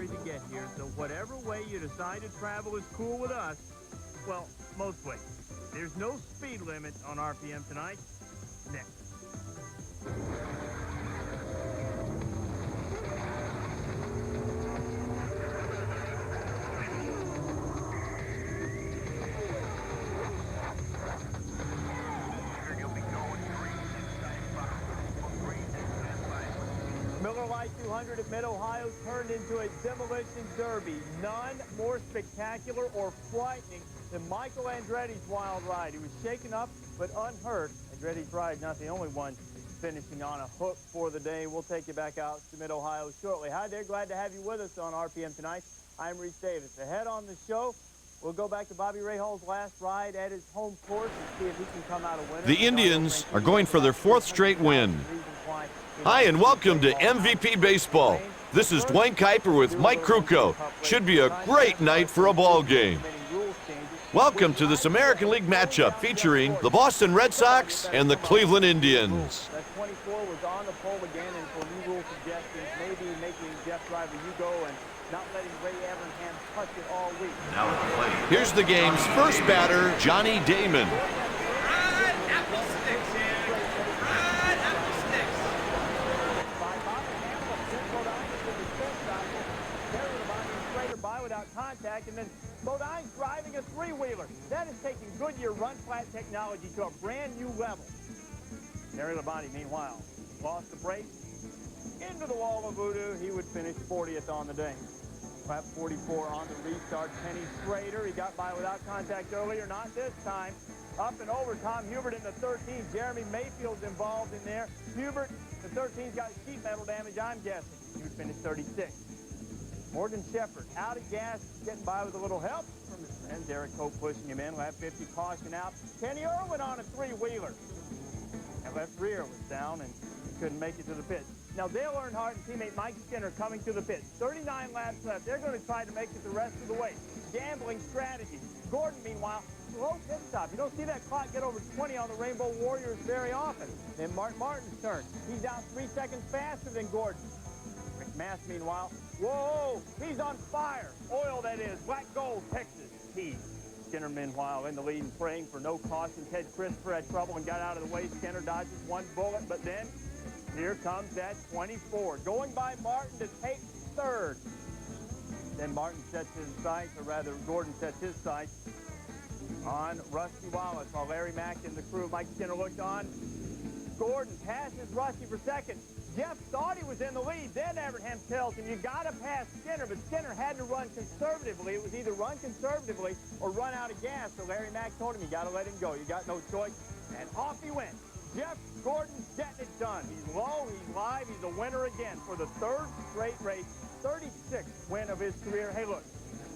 necessary to get here, so whatever way you decide to travel is cool with us. Well, mostly. There's no speed limit on RPM tonight. Next. Miller Lite 200 at Mid-Ohio turned into a demolition derby. None more spectacular or frightening than Michael Andretti's wild ride. He was shaken up but unhurt. Andretti's ride not the only one finishing on a hook for the day. We'll take you back out to Mid-Ohio shortly. Hi there, glad to have you with us on RPM tonight. I'm Reese Davis. Ahead on the show, we'll go back to Bobby Rahall's last ride at his home course and see if he can come out a winner. The Indians are going for their 4th straight win. Hi, and welcome to MVP Baseball. This is Dwayne Kuiper with Mike Krukow. Should be a great night for a ball game. Welcome to this American League matchup featuring the Boston Red Sox and the Cleveland Indians. That 24 was on the pole again, and for new rule suggestions, maybe making Jeff Driver go and not letting Ray Evernham touch it all week. Now at the plate. Here's the game's first batter, Johnny Damon. Without contact, and then Bodine's driving a three-wheeler. That is taking Goodyear run-flat technology to a brand-new level. Terry Labonte, meanwhile, lost the brace into the wall of voodoo. He would finish 40th on the day. Lap 44 on the restart. Kenny Schrader, he got by without contact earlier, not this time. Up and over Tom Hubert in the 13th. Jeremy Mayfield's involved in there. Hubert, the 13th, got sheet metal damage, I'm guessing. He would finish 36th. Morgan Shepherd out of gas, getting by with a little help from his friend Derek Cope pushing him in. Lap 50, caution out. Kenny Irwin on a three-wheeler. That left rear was down and couldn't make it to the pit. Now Dale Earnhardt and teammate Mike Skinner coming to the pit. 39 laps left. They're going to try to make it the rest of the way. Gambling strategy. Gordon, meanwhile, slow pit stop. You don't see that clock get over 20 on the Rainbow Warriors very often. Then Mark Martin's turn. He's out 3 seconds faster than Gordon. Mass, meanwhile, whoa, he's on fire. Oil, that is. Black Gold, Texas. He. Skinner, meanwhile, in the lead and praying for no caution. Ted Christopher had trouble and got out of the way. Skinner dodges one bullet, but then here comes that 24. Going by Martin to take third. Then Martin sets his sights, or rather, Gordon sets his sights on Rusty Wallace while Larry Mack and the crew, Mike Skinner, looked on. Gordon passes Rusty for second. Jeff thought he was in the lead. Then Evernham tells him, you got to pass Skinner. But Skinner had to run conservatively. It was either run conservatively or run out of gas. So Larry Mack told him, you got to let him go. You got no choice. And off he went. Jeff Gordon's getting it done. He's low, he's live, he's a winner again for the 3rd straight race. 36th win of his career. Hey, look,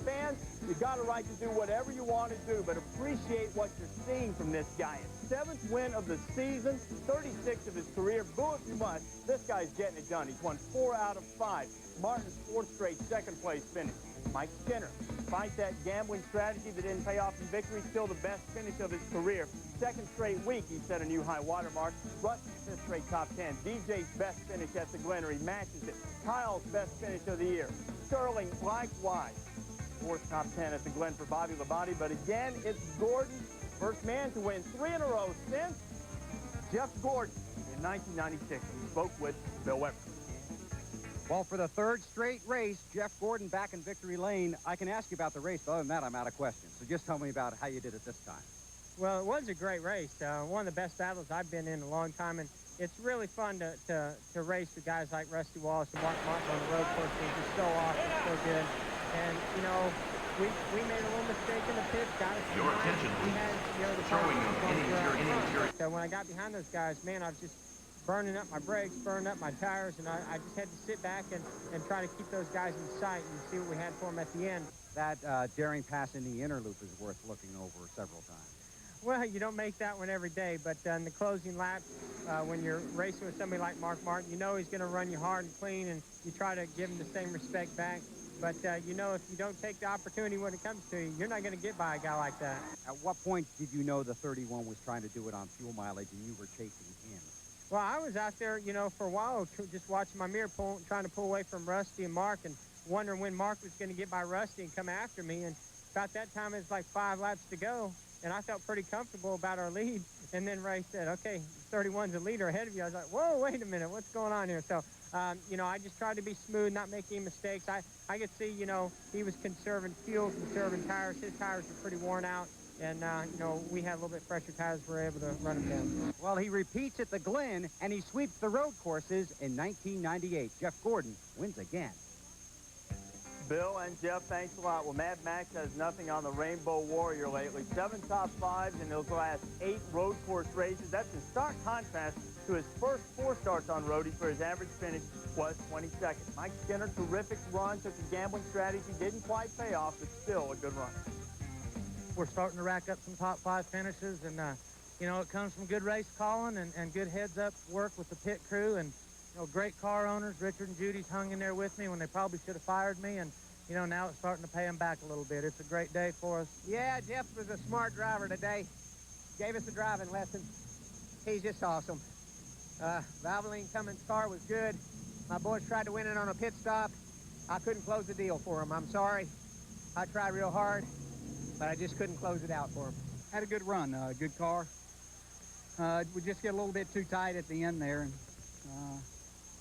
fans, you got a right to do whatever you want to do, but appreciate what you're seeing from this guy. His 7th win of the season, 36th of his career. Boo if you must. This guy's getting it done. He's won 4 out of 5. Martin's 4th straight second-place finish. Mike Skinner, despite that gambling strategy that didn't pay off in victory, still the best finish of his career. 2nd straight week, he set a new high water mark. Russ's 5th straight top 10. DJ's best finish at the Glennery matches it. Kyle's best finish of the year. Sterling, likewise. 4th top 10 at the Glen for Bobby Labonte. But again, it's Gordon, first man to win 3 in a row since Jeff Gordon in 1996. He spoke with Bill Weber. Well, for the 3rd straight race, Jeff Gordon back in victory lane. I can ask you about the race, but other than that, I'm out of questions. So just tell me about how you did it this time. Well, it was a great race. One of the best battles I've been in a long time, and it's really fun to race with guys like Rusty Wallace and Mark Martin on the road course. They're just so awesome, so good. And, you know, we made a little mistake in the pits, got us Your attention, we had, you know, the throwing inning. So when I got behind those guys, man, I was just burning up my brakes, burning up my tires, and I just had to sit back and try to keep those guys in sight and see what we had for them at the end. That daring pass in the inner loop is worth looking over several times. Well, you don't make that one every day, but in the closing lap, when you're racing with somebody like Mark Martin, you know he's going to run you hard and clean, and you try to give him the same respect back. But, you know, if you don't take the opportunity when it comes to you, you're not going to get by a guy like that. At what point did you know the 31 was trying to do it on fuel mileage and you were chasing him? Well, I was out there, you know, for a while, just watching my mirror, trying to pull away from Rusty and Mark, and wondering when Mark was going to get by Rusty and come after me. And about that time, it was like 5 laps to go, and I felt pretty comfortable about our lead. And then Ray said, okay, 31's a leader ahead of you. I was like, whoa, wait a minute, what's going on here? So, you know, I just tried to be smooth, not make any mistakes. I could see, you know, he was conserving fuel, conserving tires. His tires were pretty worn out. And, you know, we had a little bit fresher tires. We were able to run them down. Well, he repeats at the Glen, and he sweeps the road courses in 1998. Jeff Gordon wins again. Bill and Jeff, thanks a lot. Well, Mad Max has nothing on the Rainbow Warrior lately. 7 top 5s in those last 8 road course races. That's in stark contrast to his first 4 starts on roadies, where his average finish was 22nd. Mike Skinner, terrific run, took a gambling strategy, didn't quite pay off, but still a good run. We're starting to rack up some top 5 finishes, and you know, it comes from good race calling and good heads-up work with the pit crew, and you know, great car owners. Richard and Judy's hung in there with me when they probably should have fired me, and you know, now it's starting to pay them back a little bit. It's a great day for us. Yeah, Jeff was a smart driver today. Gave us a driving lesson. He's just awesome. Valvoline Cummins' car was good. My boys tried to win it on a pit stop. I couldn't close the deal for them. I'm sorry. I tried real hard, but I just couldn't close it out for him. Had a good run, good car. We just get a little bit too tight at the end there, and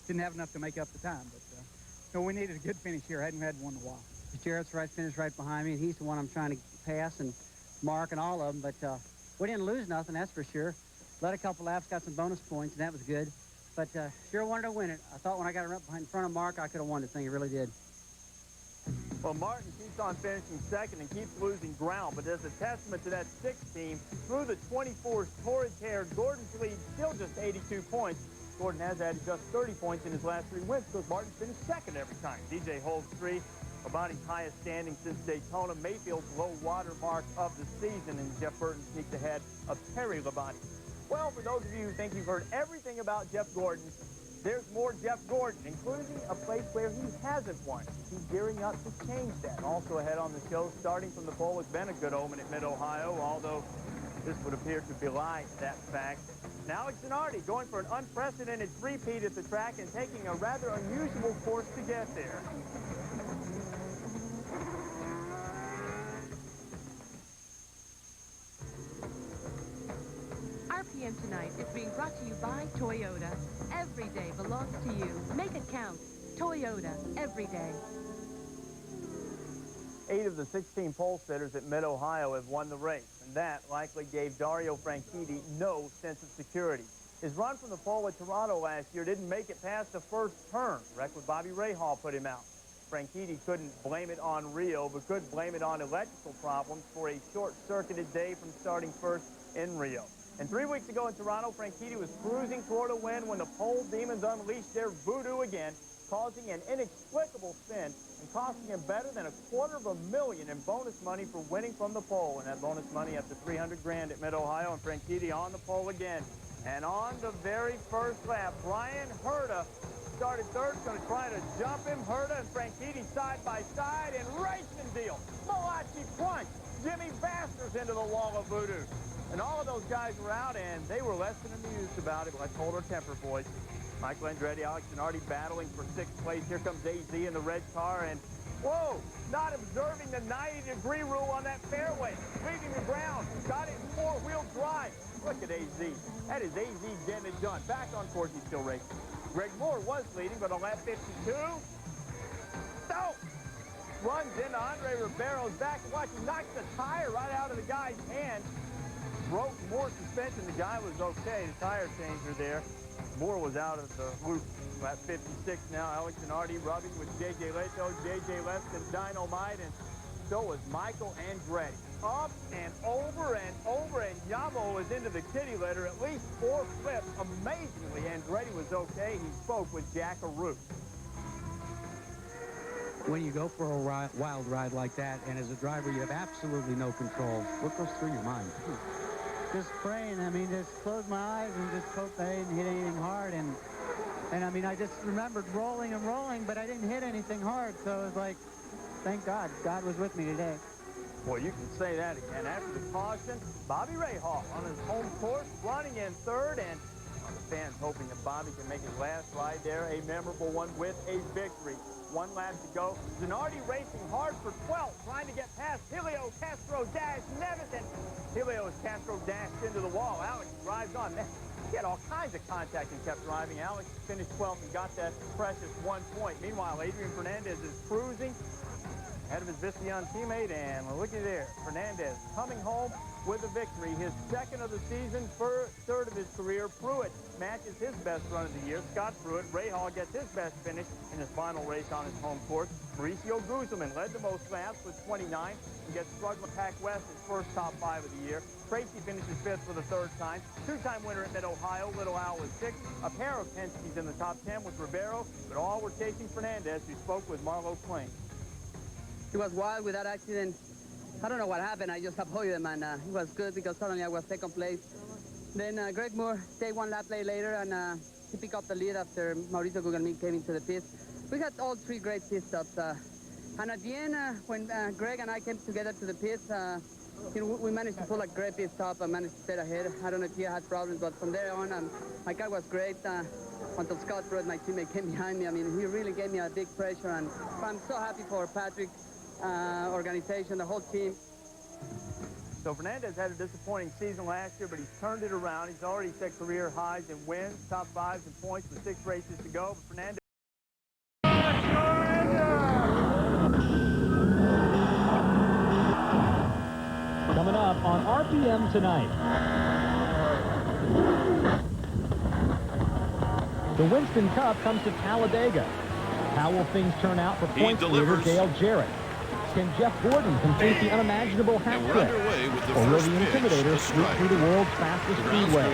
didn't have enough to make up the time. But no, we needed a good finish here. Hadn't had one in a while. Jarrett's right finish right behind me, and he's the one I'm trying to pass, and Mark and all of them. But we didn't lose nothing, that's for sure. Led a couple laps, got some bonus points, and that was good. But sure wanted to win it. I thought when I got up in front of Mark, I could have won the thing. He really did. Well, Martin keeps on finishing second and keeps losing ground, but as a testament to that 6th team, through the 24's torrid tear, Gordon's lead still just 82 points. Gordon has added just 30 points in his last 3 wins, because Martin finished second every time. DJ holds 3. Labonte's highest standing since Daytona. Mayfield's low water mark of the season, and Jeff Burton sneaks ahead of Terry Labonte. Well, for those of you who think you've heard everything about Jeff Gordon, there's more Jeff Gordon, including a place where he hasn't won. He's gearing up to change that. Also ahead on the show, starting from the pole, has been a good omen at Mid-Ohio, although this would appear to belie that fact. Now Alex Zanardi going for an unprecedented three-peat at the track and taking a rather unusual course to get there. RPM tonight is being brought to you by Toyota. Every day belongs to you. Make it count. Toyota, every day. 8 of the 16 pole sitters at Mid-Ohio have won the race, and that likely gave Dario Franchitti no sense of security. His run from the pole at Toronto last year didn't make it past the first turn. Wreck with Bobby Rahal put him out. Franchitti couldn't blame it on Rio, but could blame it on electrical problems for a short-circuited day from starting first in Rio. And 3 weeks ago in Toronto, Franchitti was cruising toward a win when the pole demons unleashed their voodoo again, causing an inexplicable spin and costing him better than $250,000 in bonus money for winning from the pole. And that bonus money up to $300 grand at Mid-Ohio, and Franchitti on the pole again. And on the very first lap, Brian Herta started third, going to try to jump him. Herta and Franchitti side by side, and racing deal. Malachi Crunch, Jimmy Basters into the wall of voodoo. And all of those guys were out, and they were less than amused about it. Let's hold our temper, boys. Michael Andretti, Alex Zanardi battling for 6th place. Here comes AZ in the red car, and whoa, not observing the 90-degree rule on that fairway. Leaving the ground, got it in 4-wheel drive. Look at AZ. That is AZ getting it done. Back on course, he's still racing. Greg Moore was leading, but on lap 52, no! Runs into Andre Ribeiro's back. Watch, he knocks the tire right out of the guy's hand. Broke Moore's suspension. The guy was okay. The tire changer there. Moore was out of the loop. Lap 56 now. Alex Zanardi rubbing with J.J. Leto. J.J. left in dynamite, and so was Michael Andretti. Up and over, and Yamo was into the kitty litter. At least 4 flips. Amazingly, Andretti was okay. He spoke with Jack Arute. When you go for a wild ride like that, and as a driver, you have absolutely no control. What goes through your mind? Just praying. I mean, just close my eyes and just hope I didn't hit anything hard. And I mean, I just remembered rolling and rolling, but I didn't hit anything hard. So it was like, thank God. God was with me today. Boy, you can say that again. After the caution, Bobby Rahal on his home course, running in third, and the fans hoping that Bobby can make his last ride there a memorable one with a victory. 1 lap to go. Zanardi racing hard for 12th, trying to get past Helio, Castro, Dash, Nevison. Helio as Castro dashed into the wall. Alex drives on. Man, he had all kinds of contact and kept driving. Alex finished 12th and got that precious 1 point. Meanwhile, Adrian Fernandez is cruising ahead of his Visteon teammate, and looky there, Fernandez coming home with a victory, his 2nd of the season, 3rd of his career. Pruitt matches his best run of the year. Scott Pruitt, Ray Hall gets his best finish in his final race on his home course. Mauricio Guzman led the most laps with 29 and gets struggling Pac West his first top 5 of the year. Tracy finishes 5th for the 3rd time. 2-time winner at Mid-Ohio, Little Al was 6th. A pair of Penske's in the top 10 with Ribeiro, but all were chasing Fernandez, who spoke with Marlo Klein. It was wild with that accident. I don't know what happened. I just avoided him, and it was good because suddenly I was 2nd place. Then Greg Moore stayed 1 lap later, and he picked up the lead after Mauricio Gugelmin came into the pits. We had all 3 great pit stops. And at the end, when Greg and I came together to the pits, we managed to pull a great pit stop and managed to stay ahead. I don't know if he had problems, but from there on, my car was great until Scott Pruitt, my teammate, came behind me. I mean, he really gave me a big pressure, and I'm so happy for Patrick. Organization, the whole team. So Fernandez had a disappointing season last year, but he's turned it around. He's already set career highs in wins, top 5s and points with 6 races to go. But Fernandez. Coming up on RPM tonight. The Winston Cup comes to Talladega. How will things turn out for points leader Dale Jarrett? Can Jeff Gordon complete the unimaginable hat trick? Or will the Intimidator sweep through the world's fastest speedway?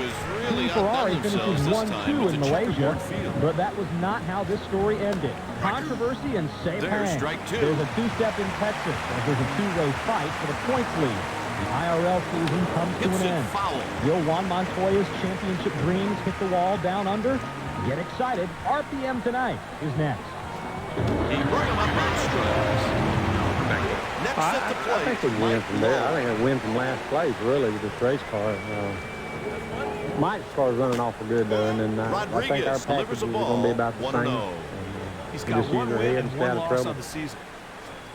Team Ferrari finishes 1-2 in Malaysia, but that was not how this story ended. Controversy and save hang. There's a 2-step in Texas as there's a 2-way fight for the points lead. The IRL season comes to an end. Will Juan Montoya's championship dreams hit the wall down under? Get excited. RPM tonight is next. He brought him up on strikes. Next at the plate. I think we win from there. I think I win from last place, really, with this race car. Mike's car is running awful good, though, and then I think our packages are going to be about the same. He's got 1 win and 1 loss on the season.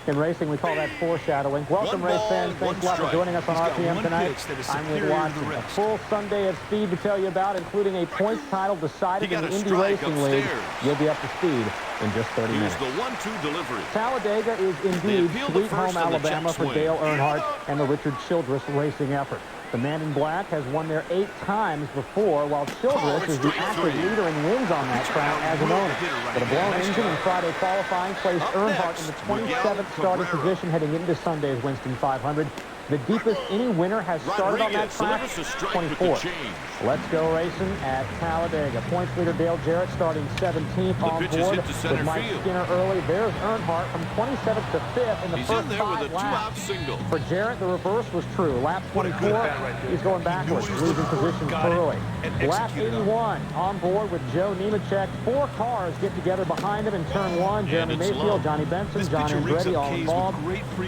In racing, we call that foreshadowing. Welcome, race fans. Thanks a lot for joining us on RPM tonight. I'm Nick Watson. A full Sunday of speed to tell you about, including a points title decided in the Indy Racing League. You'll be up to speed in just 30 minutes. The 1-2 delivery. Talladega is indeed sweet home Alabama for Dale Earnhardt and the Richard Childress racing effort. The man in black has won there 8 times before, while Childress is the active leader in wins on that track as an owner. But a blown engine in Friday qualifying placed Earnhardt in the 27th starting position heading into Sunday's Winston 500. The deepest any winner has started on that track, 24th. Let's go racing at Talladega. Points leader Dale Jarrett starting 17th on board with Mike Skinner early. There's Earnhardt from 27th to 5th in the first 5 laps. For Jarrett, the reverse was true. Lap 24, he's going backwards, losing position early. Lap 81 on board with Joe Nemechek. 4 cars get together behind him in turn 1. Jeremy Mayfield, Johnny Benson, John Andretti all involved.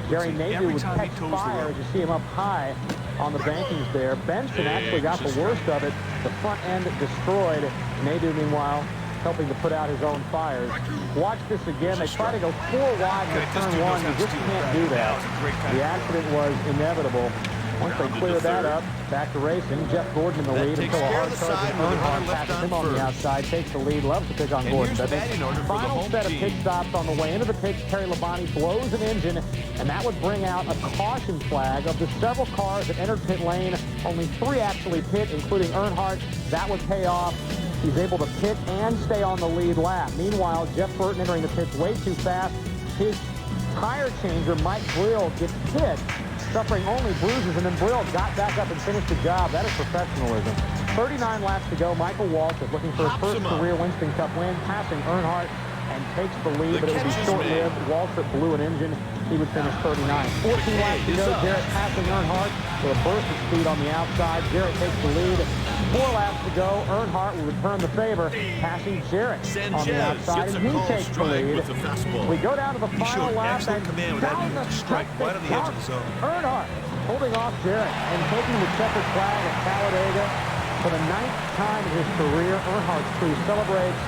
Jerry Nadeau would catch fire as you see him up high on the bankings there. Benson actually got the worst of it. The front end destroyed. Nadeau, meanwhile, helping to put out his own fires. Watch this again. They try to go 4 wide in turn 1. You just can't do that. The accident was inevitable. Once they clear that up, back to racing. Jeff Gordon in the lead until a hard-charging Earnhardt passes him on the outside, takes the lead, loves to pick on Gordon. Final set of pit stops on the way into the pits. Terry Labonte blows an engine, and that would bring out a caution flag. Of the several cars that entered pit lane, only 3 actually pit, including Earnhardt. That would pay off. He's able to pit and stay on the lead lap. Meanwhile, Jeff Burton entering the pits way too fast. His tire changer, Mike Brill, gets hit, suffering only bruises, and then Brill got back up and finished the job. That is professionalism. 39 laps to go. Michael Walsh is looking for his first career Winston Cup win, passing Earnhardt, and takes the lead, but it would be short-lived. Waltrip blew an engine. He would finish 39. 14 laps to go. Jarrett passing Earnhardt with a burst of speed on the outside. Jarrett takes the lead. 4 laps to go. Earnhardt will return the favor, passing Jarrett on the outside, and he takes the lead. We go down to the final lap, and down the strike right on the edge of the zone. Earnhardt holding off Jarrett and taking the checkered flag at Talladega for the 9th time in his career. Earnhardt's crew celebrates.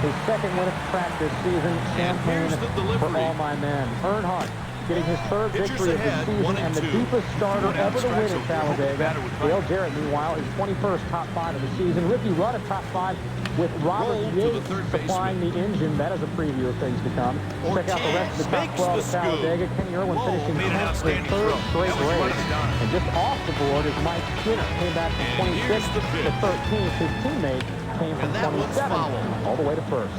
His second win at the track this season. Champagne for all my men. Earnhardt getting his third victory of the season and the deepest starter ever to win at Talladega. Dale Jarrett, meanwhile, is 21st top 5 of the season. Ricky Rudd at top 5 with Robert Yates supplying the engine. That is a preview of things to come. Check out the rest of the top 12 at Talladega. Kenny Irwin finishing 10th for his third straight race. And just off the board is Mike Skinner. Came back from 26th to 13th. His teammate came from 27th all the way to first.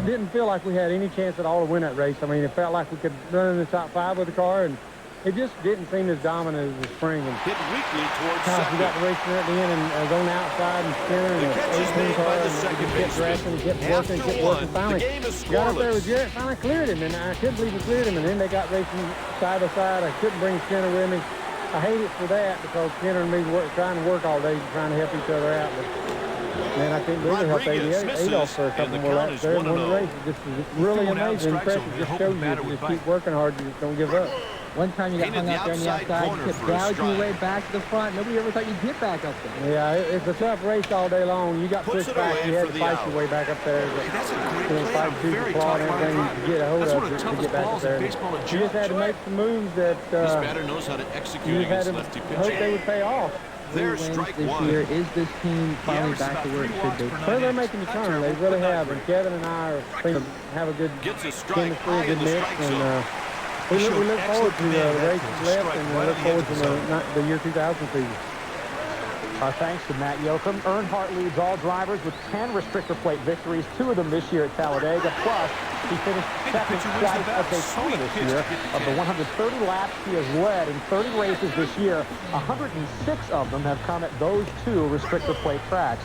Didn't feel like we had any chance at all to win that race. I mean, it felt like we could run in the top 5 with the car, and it just didn't seem as dominant as the spring. And hitting weakly towards we got the race at the end and going outside and Skinner and the 18 car, and we just kept dressing, kept working. Finally, got up there with Jarrett, finally cleared him, and I couldn't believe we cleared him. And then they got racing side by side. I couldn't bring Skinner with me. I hate it for that because Skinner and me were trying to work all day, trying to help each other out. But man, I couldn't really help Adolph for a couple more laps there and won the race. Just really amazing, impressive. Just shows you if you just keep working hard, you just don't give up. One time you got hung out there on the outside, you kept gouging your way back to the front. Nobody ever thought you'd get back up there. Yeah, it's a tough race all day long. You got pushed back, you had to fight your way back up there. Fight through the claw and everything to get a hold of it to get back up there. You just had to make some moves that you had to hope they would pay off. There's strike this year. Is this team finally back to where it should be? Well, they're making the turn. They really have. And Kevin and I have a good chemistry, a good mix. And we look forward to the races left, and we look forward to the year 2000 season. Our thanks to Matt Yoakum. Earnhardt leads all drivers with 10 restrictor plate victories, 2 of them this year at Talladega. Plus, he finished second twice at Daytona this year. Of the 130 laps he has led in 30 races this year, 106 of them have come at those 2 restrictor plate tracks.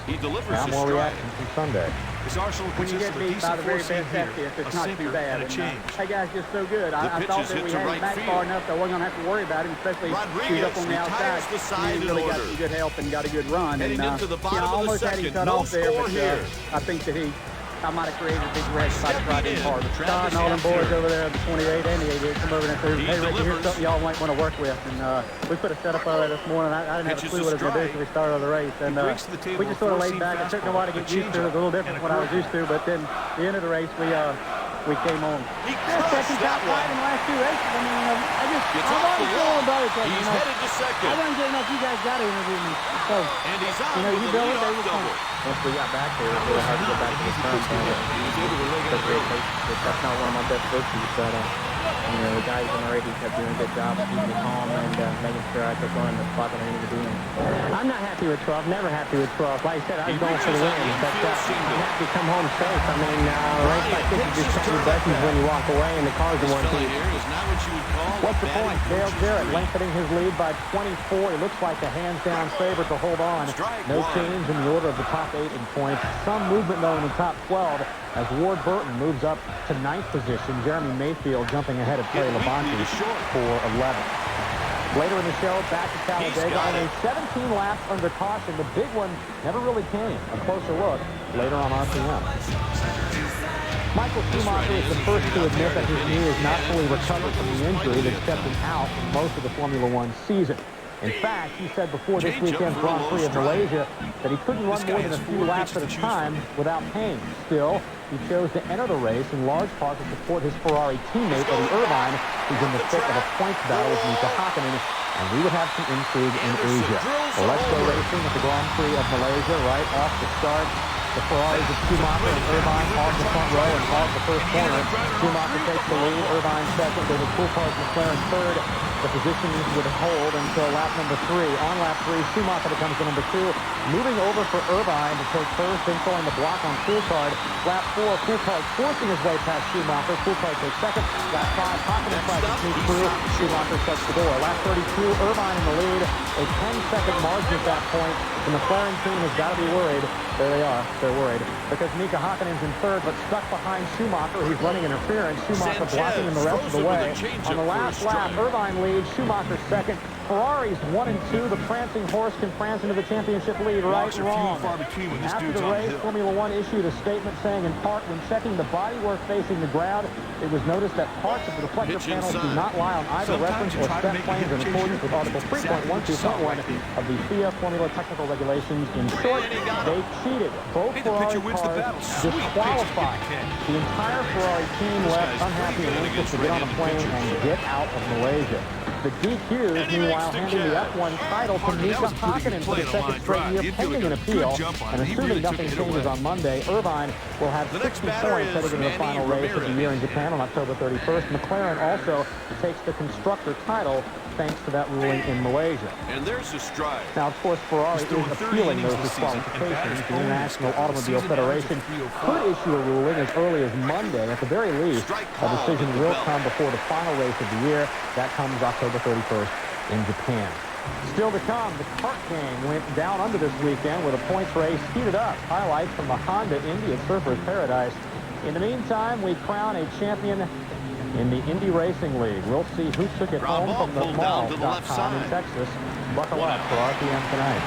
Now more reactions from Sunday. When you get beat by the very best at this, it's not too bad. And, that guy's just so good. I thought that we had him back far enough that I wasn't going to have to worry about him, especially if he was up on the outside. He really got some good help and got a good run. And I almost had him cut off there, but I think that I might have created a big wreck if I'd tried him harder. Todd and all them boys over there, the 28 and the 88, come over and said, hey, Ricky, here's something y'all might want to work with. And we put a setup over there this morning. I didn't have a clue what it was going to do until we started the race. And we just sort of laid back. It took me a while to get used to it. It was a little different from what I was used to. But then at the end of the race, we came on. Second top 5 in the last 2 races. I mean, I've always told about it. He's headed to second. I wasn't good enough. You guys got to interview me. So, you build it, they will come. Once we got back there, it was really hard to get back to the front. That's not one of my best virtues, but the guys in the radio kept doing a good job of keeping me calm and making sure I kept going in the spot that I needed to be in. I'm not happy with 12, never happy with 12. Like I said, I was going for the win, but I'm happy to come home safe. I mean, race like this, you just count your blessings when you walk away, and the car's in one piece. What's the point? Dale Jarrett lengthening his lead by 24. It looks like a hands-down favorite to hold on. No change in the order of the top 8 in points. Some movement, though, in the top 12 as Ward Burton moves up to 9th position. Jeremy Mayfield jumping ahead of Trey Labonte for 11th. Later in the show, back to Talladega, only 17 laps under caution. The big one never really came. A closer look later on RPM. Michael Schumacher is the first to admit that his knee is not fully recovered from the injury that kept him out for most of the Formula One season. In fact, he said before this weekend's Grand Prix of Malaysia that he couldn't run more than a few laps at a time without pain. Still, he chose to enter the race in large part to support his Ferrari teammate Eddie Irvine, who's in the thick of a points battle with Mika Hakkinen, and we would have some intrigue in Asia. Well, let's go racing at the Grand Prix of Malaysia right off the start. The Ferraris of Schumacher and Irvine hog the front row and hog the first corner. Schumacher takes the lead, Irvine second, David Coulthard's McLaren third. The position would hold until lap number 3. On lap 3, Schumacher becomes the number 2. Moving over for Irvine to take first, then throwing the block on Coulthard. Lap 4, Coulthard forcing his way past Schumacher. Coulthard takes second. Lap 5, Hakkinen tries to sneak through. Schumacher shuts the door. Lap 32, Irvine in the lead. A 10-second margin at that point. The McLaren team has got to be worried. There they are. They're worried. Because Mika Hakkinen's in third, but stuck behind Schumacher. He's running interference. Schumacher blocking him the rest of the way. On the last lap, Irvine leads. Schumacher second. Ferrari's 1-2. The prancing horse can prance into the championship lead. Right, wrong. After the race, Formula One issued a statement saying, in part, when checking the bodywork facing the ground, it was noticed that parts of the reflector panels do not lie on either reference or step planes in accordance with Article 3.12.1 of the FIA Formula Technical Regulations. In short, they cheated. Both Ferrari cars disqualified. The entire Ferrari team left unhappy and anxious to get on a plane and get out of Malaysia. The DQs, meanwhile, handing the F1 title to Mika Hakkinen for the second straight year pending an appeal. And assuming nothing changes on Monday, Irvine will have 60 points headed into the final race of the year in Japan on October 31st. McLaren also takes the constructor title thanks to that ruling in Malaysia. And there's a strike. Now, of course, Ferrari is appealing those disqualifications. The International Automobile Federation could issue a ruling as early as Monday. At the very least, a decision will come before the final race of the year. That comes October 31st in Japan. Still to come, the kart game went down under this weekend with a points race heated up. Highlights from the Honda Indy at Surfers Paradise. In the meantime, we crown a champion in the Indy Racing League. We'll see who took it home from the mall.com in Texas. Buckle up for RPM tonight.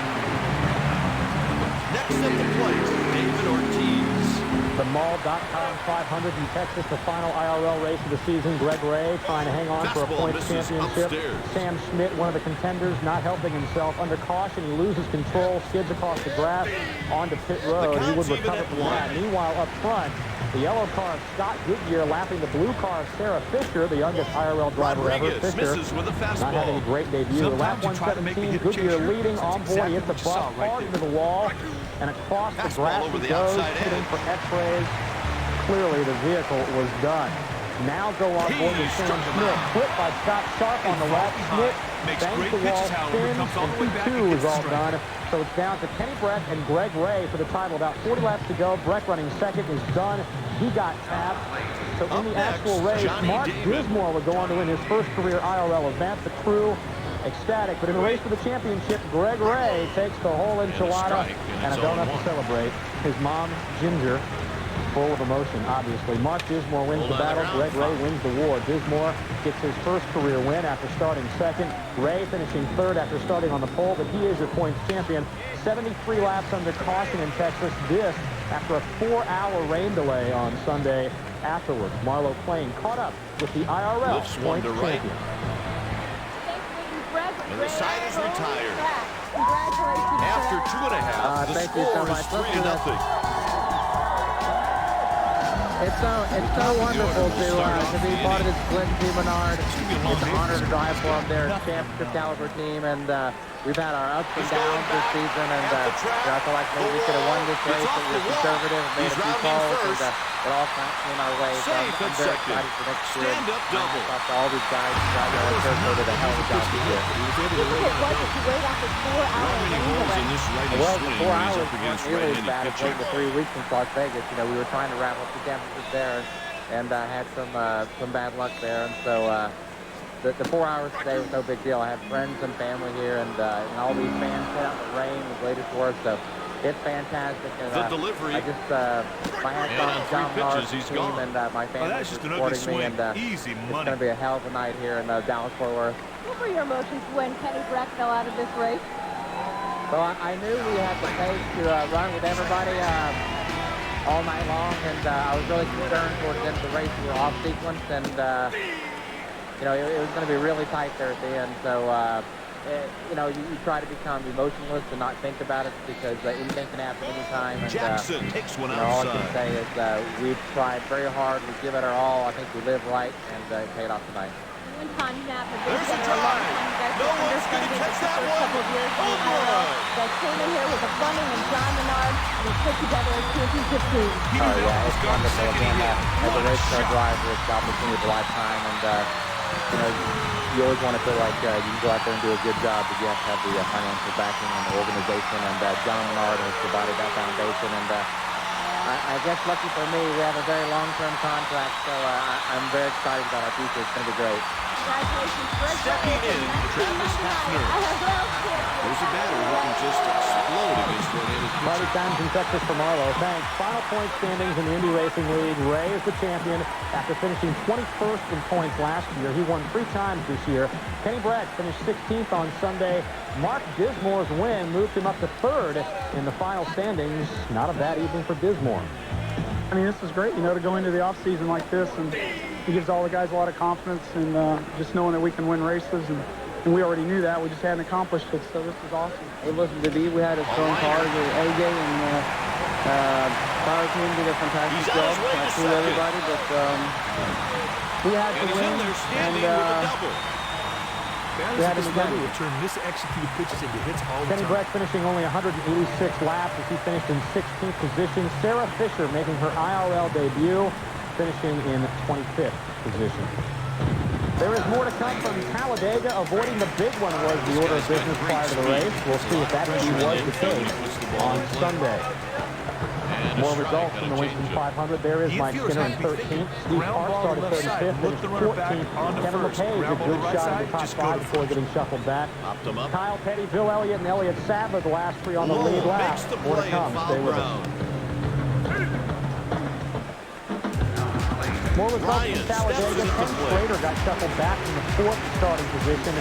Next at the plate, David Ortiz. The mall.com 500 in Texas, the final IRL race of the season. Greg Ray trying to hang on for a points championship. Sam Schmidt, one of the contenders, not helping himself. Under caution, he loses control, skids across the grass onto pit road. He would recover from that. Meanwhile, up front, the yellow car of Scott Goodyear lapping the blue car of Sarah Fisher, the youngest IRL driver ever. Fisher not having a great debut. Lap 117, Goodyear leading on board. He hits the bus hard into the wall and across the grass he goes, hitting for X-rays. Clearly, the vehicle was done. Now go on board with Sam Schmidt. Quit by Scott Sharp on the left. Schmidt bangs the wall, spins, and P2 is all done. So it's down to Kenny Breck and Greg Ray for the title. About 40 laps to go. Breck running second is done. He got tapped. So in the actual race, Mark Dismore would go on to win his first career IRL event. The crew ecstatic. But in the race for the championship, Greg Ray takes the whole enchilada and a donut to celebrate. His mom, Ginger, full of emotion, obviously. Mark Dismore wins the battle. Greg Ray wins the war. Dismore gets his first career win after starting second. Ray finishing third after starting on the pole, but he is your points champion. 73 laps under caution in Texas. This after a 4-hour rain delay on Sunday afterwards. Marlo Plain caught up with the IRL points champion. And the side is retired. After 2.5, the score is 3-0. It's so wonderful to be part of this Glenn T. Menard. It's an honor to drive for them. They're a championship caliber team, and we've had our ups and downs this season, and I feel like maybe we could have won this race, but we were conservative and made a few calls, and it all came our way. So I'm very excited for next year. I talk to all these guys and try to did a hell of a job this year. Well, the 4 hours weren't nearly as bad as waiting the 3 weeks in Las Vegas. You know, we were trying to wrap up the temperatures there, and had some bad luck there, and so the 4 hours today was no big deal. I have friends and family here, and all these fans hit out in the rain was latest for us, so it's fantastic. And I just my hats off to John Menard's team and my family for supporting me, and it's going to be a hell of a night here in Dallas-Fort Worth. What were your emotions when Kenny Breck fell out of this race? Well, I knew we had the pace to run with everybody all night long, and I was really concerned towards the end of the race. We were off sequence, and you know, it was going to be really tight there at the end. So you know, you try to become emotionless and not think about it, because anything can happen anytime. And Jackson takes one all I can say is we've tried very hard. We give it our all. I think we live right, and it paid off tonight. You and Tom Knapp have been together a long time. You guys have underfunded the first couple of years in the IRL. You guys came in here with a Fleming and John Menard, and you put together a championship team. Oh yeah, it's wonderful. Again, as a race car driver, it's the opportunity of a lifetime, and you know, you always want to feel like you can go out there and do a good job, but you have to have the financial backing and the organization, and John Menard has provided that foundation, and I guess lucky for me, we have a very long-term contract, so I'm very excited about our future. It's going to be great. Stepping in, Travis Hafner. There's a batter who can just explode against right-handed pitching. Party times in Texas for Marlowe. Thanks. Final point standings in the Indy Racing League. Ray is the champion after finishing 21st in points last year. He won 3 times this year. Kenny Brett finished 16th on Sunday. Mark Dismore's win moved him up to 3rd in the final standings. Not a bad evening for Dismore. I mean, this is great, you know, to go into the offseason like this, and it gives all the guys a lot of confidence, and just knowing that we can win races, and we already knew that. We just hadn't accomplished it, so this is awesome. It wasn't to be. We had a strong cars with AJ, and power team did a fantastic job. I flew everybody, but we had to win, and we had to turn mis-executed pitches into hits all the time. Kenny Brett finishing only 186 laps as he finished in 16th position. Sarah Fisher making her IRL debut, finishing in 25th position. There is more to come from Talladega. Avoiding the big one was the order of business prior to the race. We'll see if that indeed was the case on Sunday. More results from the Winston 500. There is Mike Skinner in 13th. Steve Park started 35th, finished 14th. Kevin LePage, a good shot at the top 5 before getting shuffled back. Kyle Petty, Bill Elliott, and Elliott Sadler, the last 3 on the lead lap. More to come. Stay with us. More results from Talladega. Ken Schrader got shuffled back from the 4th starting position.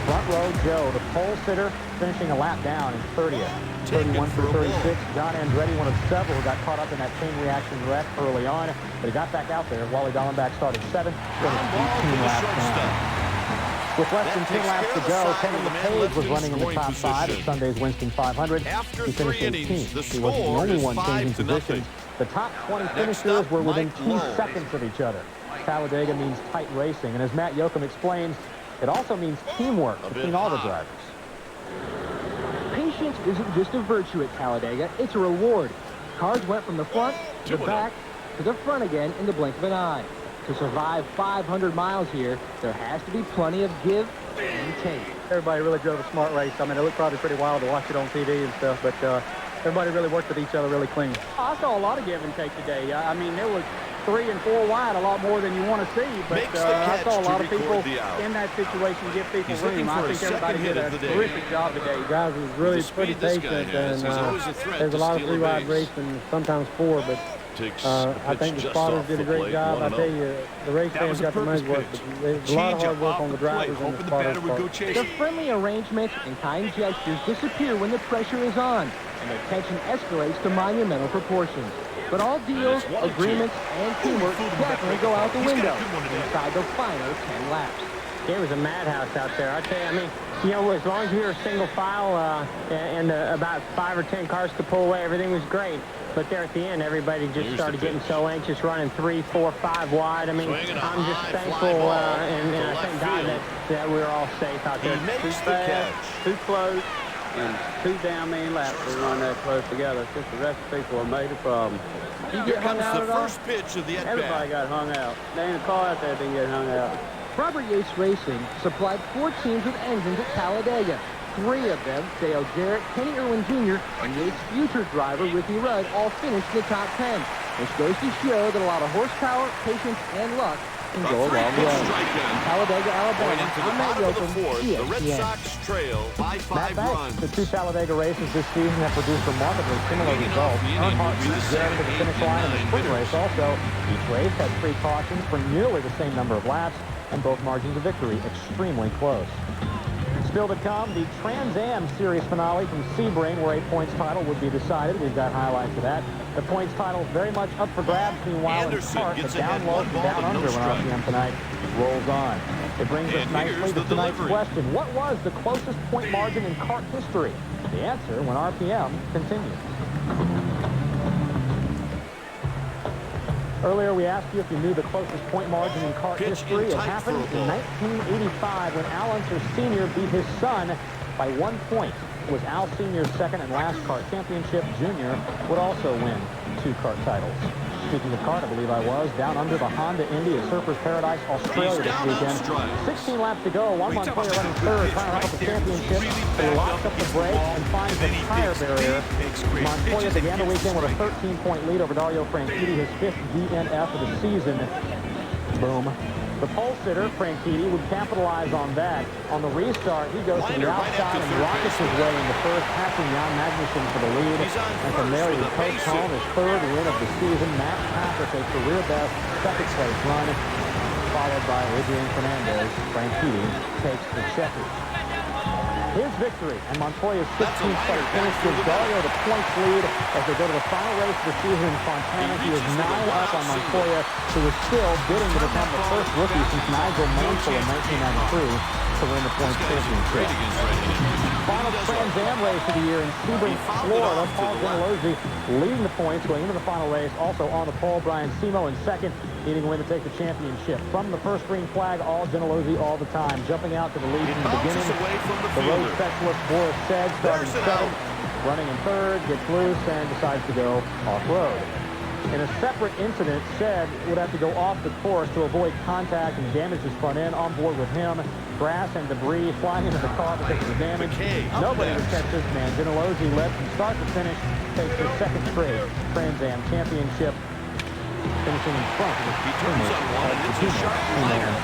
Front row Joe, the pole sitter, finishing a lap down in 30th. 31 through 36. John Andretti, one of several who got caught up in that chain reaction wreck early on, but he got back out there. Wally Dallenbach started 7th, finished 18 laps down. With less than 10 laps to go, Kevin LePage was running in the top 5 at Sunday's Winston 500. He finished 18th. He wasn't the only one changing positions. The top 20 finishers were within 2 seconds of each other. Talladega means tight racing, and as Matt Yoakum explains, it also means teamwork between all the drivers. Patience isn't just a virtue at Talladega, it's a reward. Cars went from the front to the back to the front again in the blink of an eye. To survive 500 miles here, there has to be plenty of give and take. Everybody really drove a smart race. I mean, it looked probably pretty wild to watch it on TV and stuff, but everybody really worked with each other really clean. I saw a lot of give and take today. I mean, there was 3 and 4 wide, a lot more than you want to see, but I saw a lot of people in that situation give people room. I think everybody did a terrific job today. Guys was really pretty patient, and there's a lot of 3 wide racing, sometimes 4, but I think the spotters did a great job. I tell you, the race fans got the money's worth, but there's a lot of hard work on the drivers and the spotters part. The friendly arrangements and kind gestures disappear when the pressure is on, and the tension escalates to monumental proportions. But all deals, agreements, and teamwork definitely go out the window inside the final 10 laps. It was a madhouse out there. I tell you, I mean, you know, as long as we were single file and about 5 or 10 cars could pull away, everything was great. But there at the end, everybody just started getting so anxious, running 3, 4, 5 wide. I mean, I'm just thankful, and I thank God that we were all safe out there. Too fast, too close, and 2 damn many laps to run that close together. Just the rest of people have made a problem. Here comes the first pitch of the at-bat. Everybody got hung out. There ain't a car out there that didn't get hung out. Robert Yates Racing supplied 4 teams with engines at Talladega. 3 of them, Dale Jarrett, Kenny Irwin Jr., and Yates' future driver, Ricky Rudd, all finished in the top 10, which goes to show that a lot of horsepower, patience, and luck can go a long way. In Talladega, Alabama, I'm Matt Yoakum, The Red Sox trail by 5 runs. The 2 Talladega races this season have produced remarkably similar results. Earnhardt beat Jarrett to the finish line in the spring race also. Each race had 3 cautions for nearly the same number of laps, and both margins of victory extremely close. Still to come, the Trans Am Series finale from Sebring, where a points title would be decided. We've got highlights of that. The points title very much up for grabs. Meanwhile, in Park, the down low and down under when RPM tonight rolls on. It brings us nicely to tonight's question. What was the closest point margin in kart history? The answer when RPM continues. Earlier, we asked you if you knew the closest point margin in kart history. It happened in 1985 when Al Unser Sr. beat his son by 1 point. It was Al Sr.'s second and last kart championship. Junior would also win 2 kart titles. Speaking of kart, I believe I was down under the Honda Indy at Surfers Paradise, Australia this weekend. 16 laps to go. One Montoya running third, trying to wrap up the championship. They locked up the brake and finds the tire barrier. Montoya began the weekend with a 13-point lead over Dario Franchitti, his 5th DNF of the season. Boom. The pole sitter, Franchitti, would capitalize on that. On the restart, he goes to the outside and rockets his way into first, passing Jan Magnuson for the lead. And from there, he posts home his third win of the season. Matt Patrick, a career-best second-place run, followed by Adrian Fernandez. Franchitti takes the checkers. His victory and Montoya's 16th place finish gives Dario the points lead as they go to the final race of the season in Fontana. He is 9 up on Montoya, who is still bidding to become the first rookie since Nigel Mansell in 1993 to win the points championship. Final Trans Am race of the year in Sebring, Florida. Paul Gentilozzi leading the points going into the final race. Also on the pole, Brian Simo in second, needing a win to take the championship. From the first green flag, all Gentilozzi all the time. Jumping out to the lead from the beginning. The road specialist Boris Said starting seventh, running in third, gets loose and decides to go off-road. In a separate incident, Said would have to go off the course to avoid contact and damage his front end. On board with him, grass and debris flying into the car because of the damage. Nobody would catch this man. Gentilozzi led from start to finish, takes his second straight Trans Am championship, finishing in front of his teammate,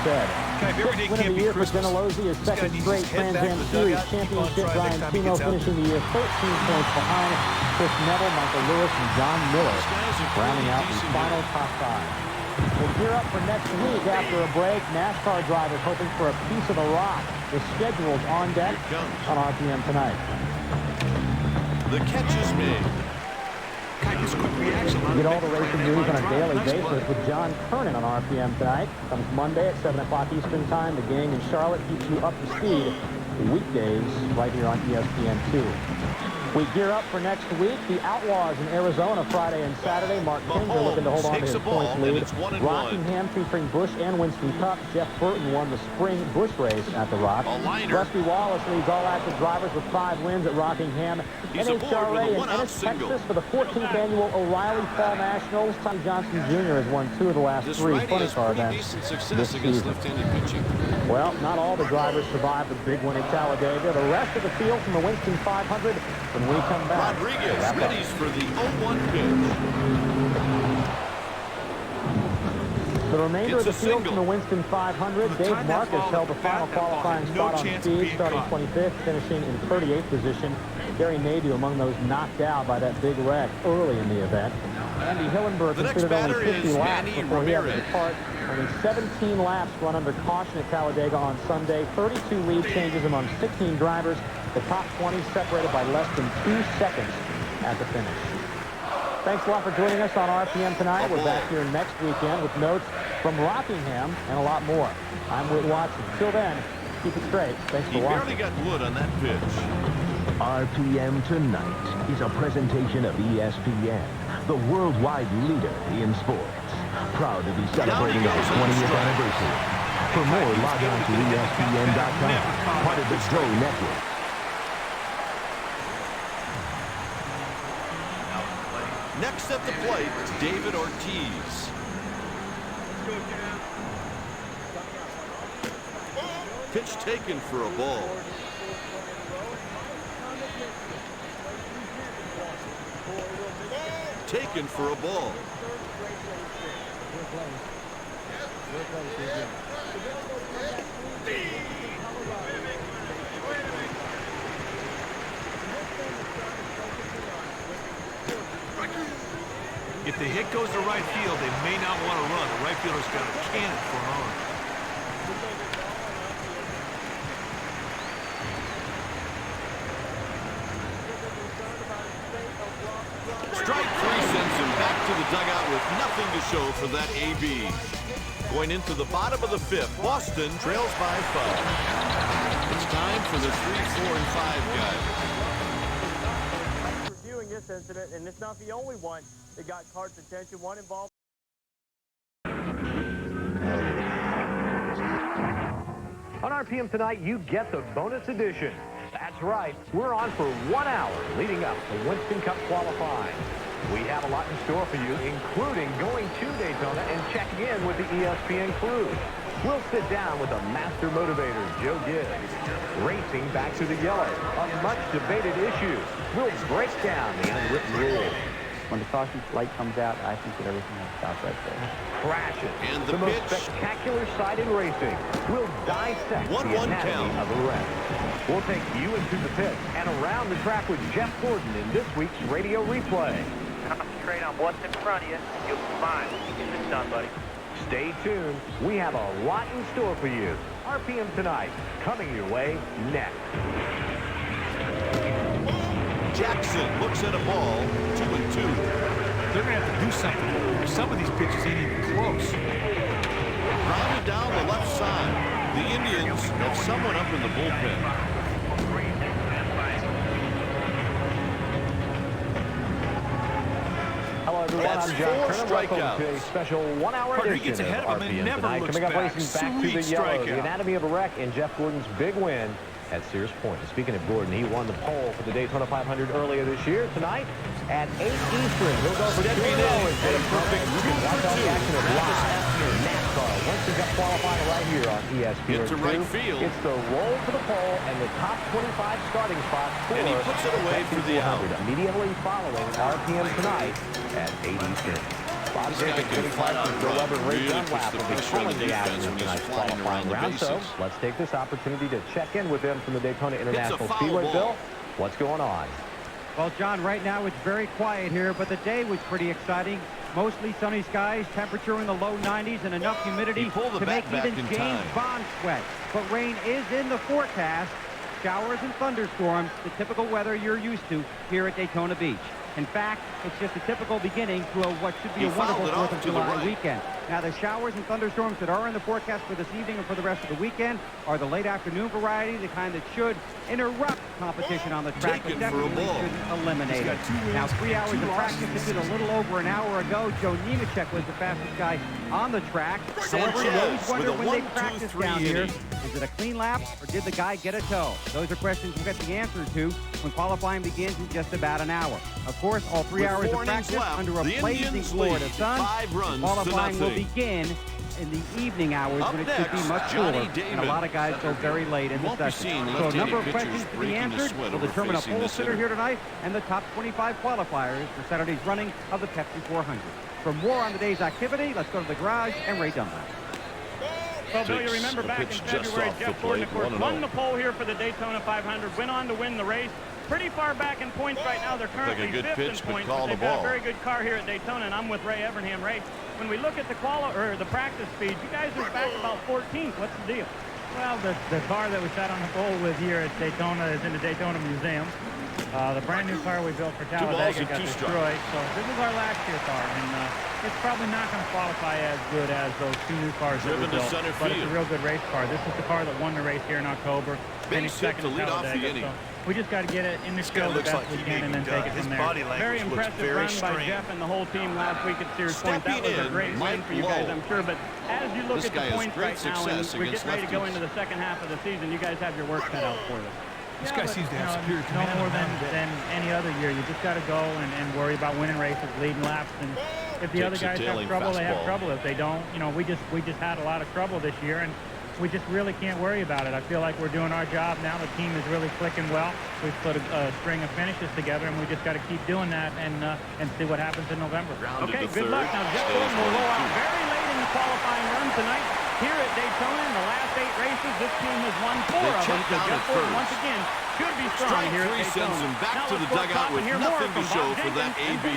Said. Fifth win of the year for Gentilozzi, his second straight Trans Am Series championship. Brian Simo finishing the year 13 points behind Chris Neville, Michael Lewis, and John Miller, rounding out the final top five. We'll gear up for next week after a break. NASCAR drivers hoping for a piece of the rock. The schedule's on deck on RPM tonight. The catch is made. You get all the racing news on a daily basis with John Kernan on RPM tonight. Comes Monday at 7 o'clock Eastern Time. The gang in Charlotte keeps you up to speed weekdays right here on ESPN2. We gear up for next week. The Outlaws in Arizona Friday and Saturday. Mark Kinger looking to hold on to his points lead. Rockingham featuring Busch and Winston Cup. Jeff Burton won the spring Busch race at the Rock. Rusty Wallace leads all active drivers with 5 wins at Rockingham. NHRA in Ennis, Texas for the 14th annual O'Reilly Fall Nationals. Tom Johnson Jr. has won 2 of the last 3 funny car events this season. Well, not all the drivers survived the big win at Talladega. The rest of the field from the Winston 500 when we come back. Rodriguez readies for the 0-1 pitch. The remainder of the field from the Winston 500, Dave Marcus held the final qualifying spot on speed, starting 25th, finishing in 38th position. Gary Nadeau among those knocked out by that big wreck early in the event. Andy Hillenberg completed only 50 laps before he had to depart. Only 17 laps run under caution at Talladega on Sunday. 32 lead changes among 16 drivers. The top 20 separated by less than 2 seconds at the finish. Thanks a lot for joining us on RPM tonight. We're back here next weekend with notes from Rockingham and a lot more. I'm Whit Watson. Till then, keep it straight. Thanks for watching. He barely got wood on that pitch. RPM Tonight is a presentation of ESPN, the worldwide leader in sports. Proud to be celebrating our 20th anniversary. For more, log on to ESPN.com, part of the Dro Network. Next at the plate, David Ortiz. Pitch taken for a ball. Taken for a ball. If the hit goes to right field, they may not want to run. The right fielder's got a cannon for an arm. Strike 3 sends him back to the dugout with nothing to show for that AB. Going into the bottom of the 5th, Boston trails by 5. It's time for the 3, 4, and 5 guys. Reviewing this incident, and it's not the only one that got Cart's attention. One involved. On RPM Tonight, you get the bonus edition. That's right, we're on for 1 hour leading up to Winston Cup qualifying. We have a lot in store for you, including going to Daytona and checking in with the ESPN crew. We'll sit down with a master motivator, Joe Gibbs. Racing back to the yellow, a much-debated issue. We'll break down the unwritten rules. when the caution light comes out, I think that everything will stop right there. Crashes. And the most pitch. Spectacular sight in racing. We'll dissect the 1-1 anatomy count. of a wreck. We'll take you into the pit and around the track with Jeff Gordon in this week's radio replay. Concentrate on what's in front of you, and you'll be fine. Get this done, buddy. Stay tuned. We have a lot in store for you. RPM Tonight, coming your way next. Jackson looks at a ball, 2-2. They're going to have to do something here. Some of these pitches ain't even close. Grounded down the left side. The Indians have someone up in the bullpen. Hello, everyone. That's I'm John 4 Kerner. Welcome strikeouts. to a special 1-hour Partner edition gets ahead of him and RPM never Tonight. looks Coming up, back. racing back to the Sweet yellow. strikeout. The anatomy of a wreck in Jeff Gordon's big win at Sears Point. And speaking of Gordon, he won the pole for the Daytona 500 earlier this year. Tonight at 8 Eastern, he'll go for 2-0 and get a perfect. You can watch all the action of live NASCAR. Once you got qualifying right here on ESPN. Into right field. It's the roll to the pole and the top 25 starting spots for And he puts it away for the out. Immediately following RPM Tonight at 8 Eastern. Bob This guy Jenkins can getting flat close out to run. 11 race Really run puts lap the will be pressure on pulling the the action defense in when he's tonight's flying around qualifying the round. So bases. let's take this opportunity to check in with them from the Daytona International foul Speedway. ball. Bill, what's going on? Well, John, right now it's very quiet here, but the day was pretty exciting. Mostly sunny skies, temperature in the low 90s, and enough humidity to make even James Bond sweat. But rain is in the forecast. Showers and thunderstorms, the typical weather you're used to here at Daytona Beach. In fact, it's just a typical beginning to what should be a wonderful 4th of July weekend. Now, the showers and thunderstorms that are in the forecast for this evening and for the rest of the weekend are the late afternoon variety, the kind that should interrupt competition on the track, but definitely shouldn't eliminate it. Now, 3 hours of practice ended a little over an hour ago. Joe Nemechek was the fastest guy on the track. However, you always wonder when they practice down here, is it a clean lap or did the guy get a tow? Those are questions we'll get the answer to when qualifying begins in just about an hour. Of course, all 3 hours of practice under a blazing Florida sun. Qualifying will begin in the evening hours when it should be much cooler, and a lot of guys go very late in the session. So a number of questions to be answered will determine a pole sitter here tonight and the top 25 qualifiers for Saturday's running of the Pepsi 400. For more on the day's activity, let's go to the garage and Ray Dunlap. Well, Bill, you remember back in February, Jeff Gordon, of course, won the pole here for the Daytona 500, went on to win the race. Pretty far back in points right now. They're currently fifth in points, but they've got a very good car here at Daytona, and I'm with Ray Evernham. Ray, when we look at the practice speed, you guys are back about 14th. What's the deal? Well, the car that we sat on the pole with here at Daytona is in the Daytona Museum. The brand new car we built for Talladega got destroyed, so this is our last year car, and it's probably not going to qualify as good as those 2 new cars that we built, but it's a real good race car. This is the car that won the race here in October, finished second at Talladega, so we just got to get it in the show the best we can and then take it from there. Very impressive run by Jeff and the whole team last week at Sears Point. That was a great win for you guys, I'm sure, but as you look at the points right now and we're getting ready to go into the second half of the season, you guys have your work cut out for you. This guy seems to have superior no command. more than any other year. You just got to go and worry about winning races, leading laps, and if the other guys have trouble, they have trouble. If they don't, we just had a lot of trouble this year, and we just really can't worry about it. I feel like we're doing our job now. The team is really clicking well. We've put a string of finishes together, and we just got to keep doing that and see what happens in November. Okay, good luck. Now, Jeff Gordon will roll out very late in the qualifying run tonight here at Daytona. In the last 8 races, this team has won 4 of them. So Jeff Gordon, once again, should be strong here at Daytona. Sends him back to the dugout with nothing to show for that AB.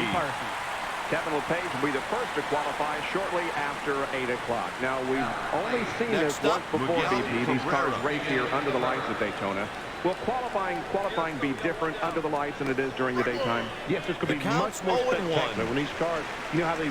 Kevin LePage will be the first to qualify shortly after 8 o'clock. Now, we've only seen this once before, BP. These cars race here under the lights at Daytona. Will qualifying be different under the lights than it is during the daytime? Yes, it's going to be much more spectacular. When these cars, you know how they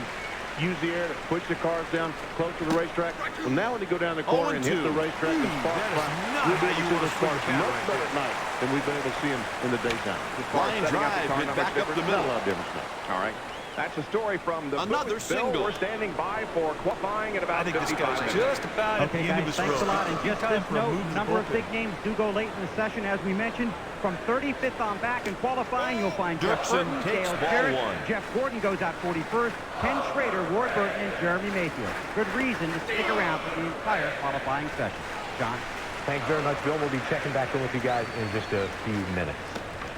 use the air to push the cars down close to the racetrack? Well, now when they go down the corner and hit the racetrack, the sparks fly. We'll be able to see the sparks much better at night than we've been able to see them in the daytime. Line drive, back up the middle. Not a lot of difference now. All right. That's a story from the another single. We're standing by for qualifying at about 55 minutes. Just about at the end of his thanks road. a lot. And just this note, a number of big names do go late in the session, as we mentioned. From 35th on back in qualifying, you'll find Jeff Burton, Dale Jarrett, Jeff Gordon goes out 41st, Ken Schrader, Ward Burton, and Jeremy Mayfield. Good reason to stick around for the entire qualifying session. John? Thanks very much, Bill. We'll be checking back in with you guys in just a few minutes.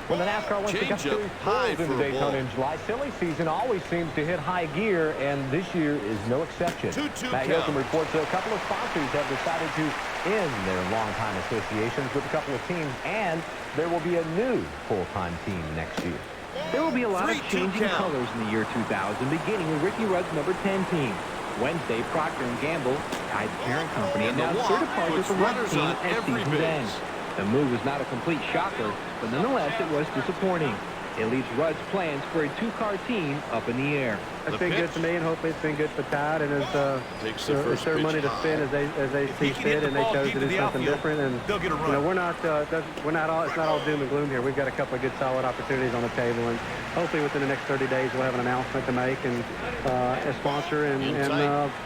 When the NASCAR Winston Cup Series rolls into Daytona in July, silly season always seems to hit high gear, and this year is no exception. Matt Yoakum reports that a couple of sponsors have decided to end their long-time associations with a couple of teams, and there will be a new full-time team next year. There will be a lot of changing colors in the year 2000, beginning with Ricky Rudd's number 10 team. Wednesday, Procter & Gamble, tied the parent company, announced their departure from Rudd's team at season's end. The move was not a complete shocker, but nonetheless, it was disappointing. It leaves Rudd's plans for a two-car team up in the air. It's been good to me, and hopefully it's been good for Todd, and it's their money to spend as they see fit, and they chose to do something different. And you know, we're not all, it's not all doom and gloom here. We've got a couple of good, solid opportunities on the table, and hopefully within the next 30 days we'll have an announcement to make, and a sponsor and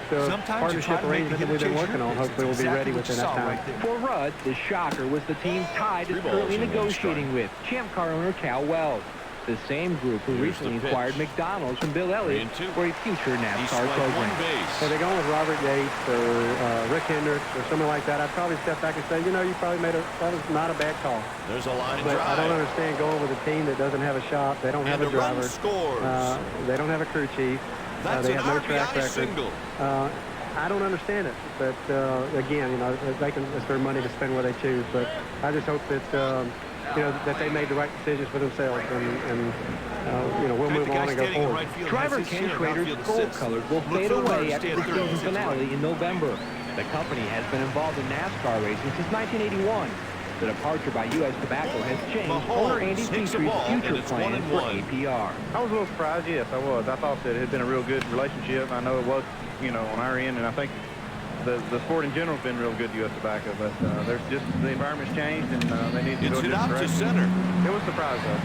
the partnership arrangement that we've been working on. Hopefully we'll be ready within that time. For Rudd, the shocker was the team Tide is currently negotiating with, Champ Car owner Cal Wells. The same group who recently acquired McDonald's from Bill Elliott for a future NASCAR program. If they're going with Robert Yates or Rick Hendricks or someone like that, I'd probably step back and say, you know, you probably that was not a bad call. There's a line but drive. I don't understand going with a team that doesn't have a shop. They don't have a driver. They don't have a crew chief. They have no track record. I don't understand it, but again, you know, it's their money to spend where they choose. But I just hope that you know, that they made the right decisions for themselves, and you know, we'll move on and go forward. Driver Ken Schrader's gold colors will fade away after the season finale in November. The company has been involved in NASCAR racing since 1981. The departure by U.S. Tobacco has changed owner Andy Petry's future plans for APR. I was a little surprised, yes, I was. I thought that it had been a real good relationship. I know it was, you know, on our end, and I think the sport in general has been real good to U.S. Tobacco, but there's just the environment's changed, and they need to go different direction. Center. It was a surprise, though.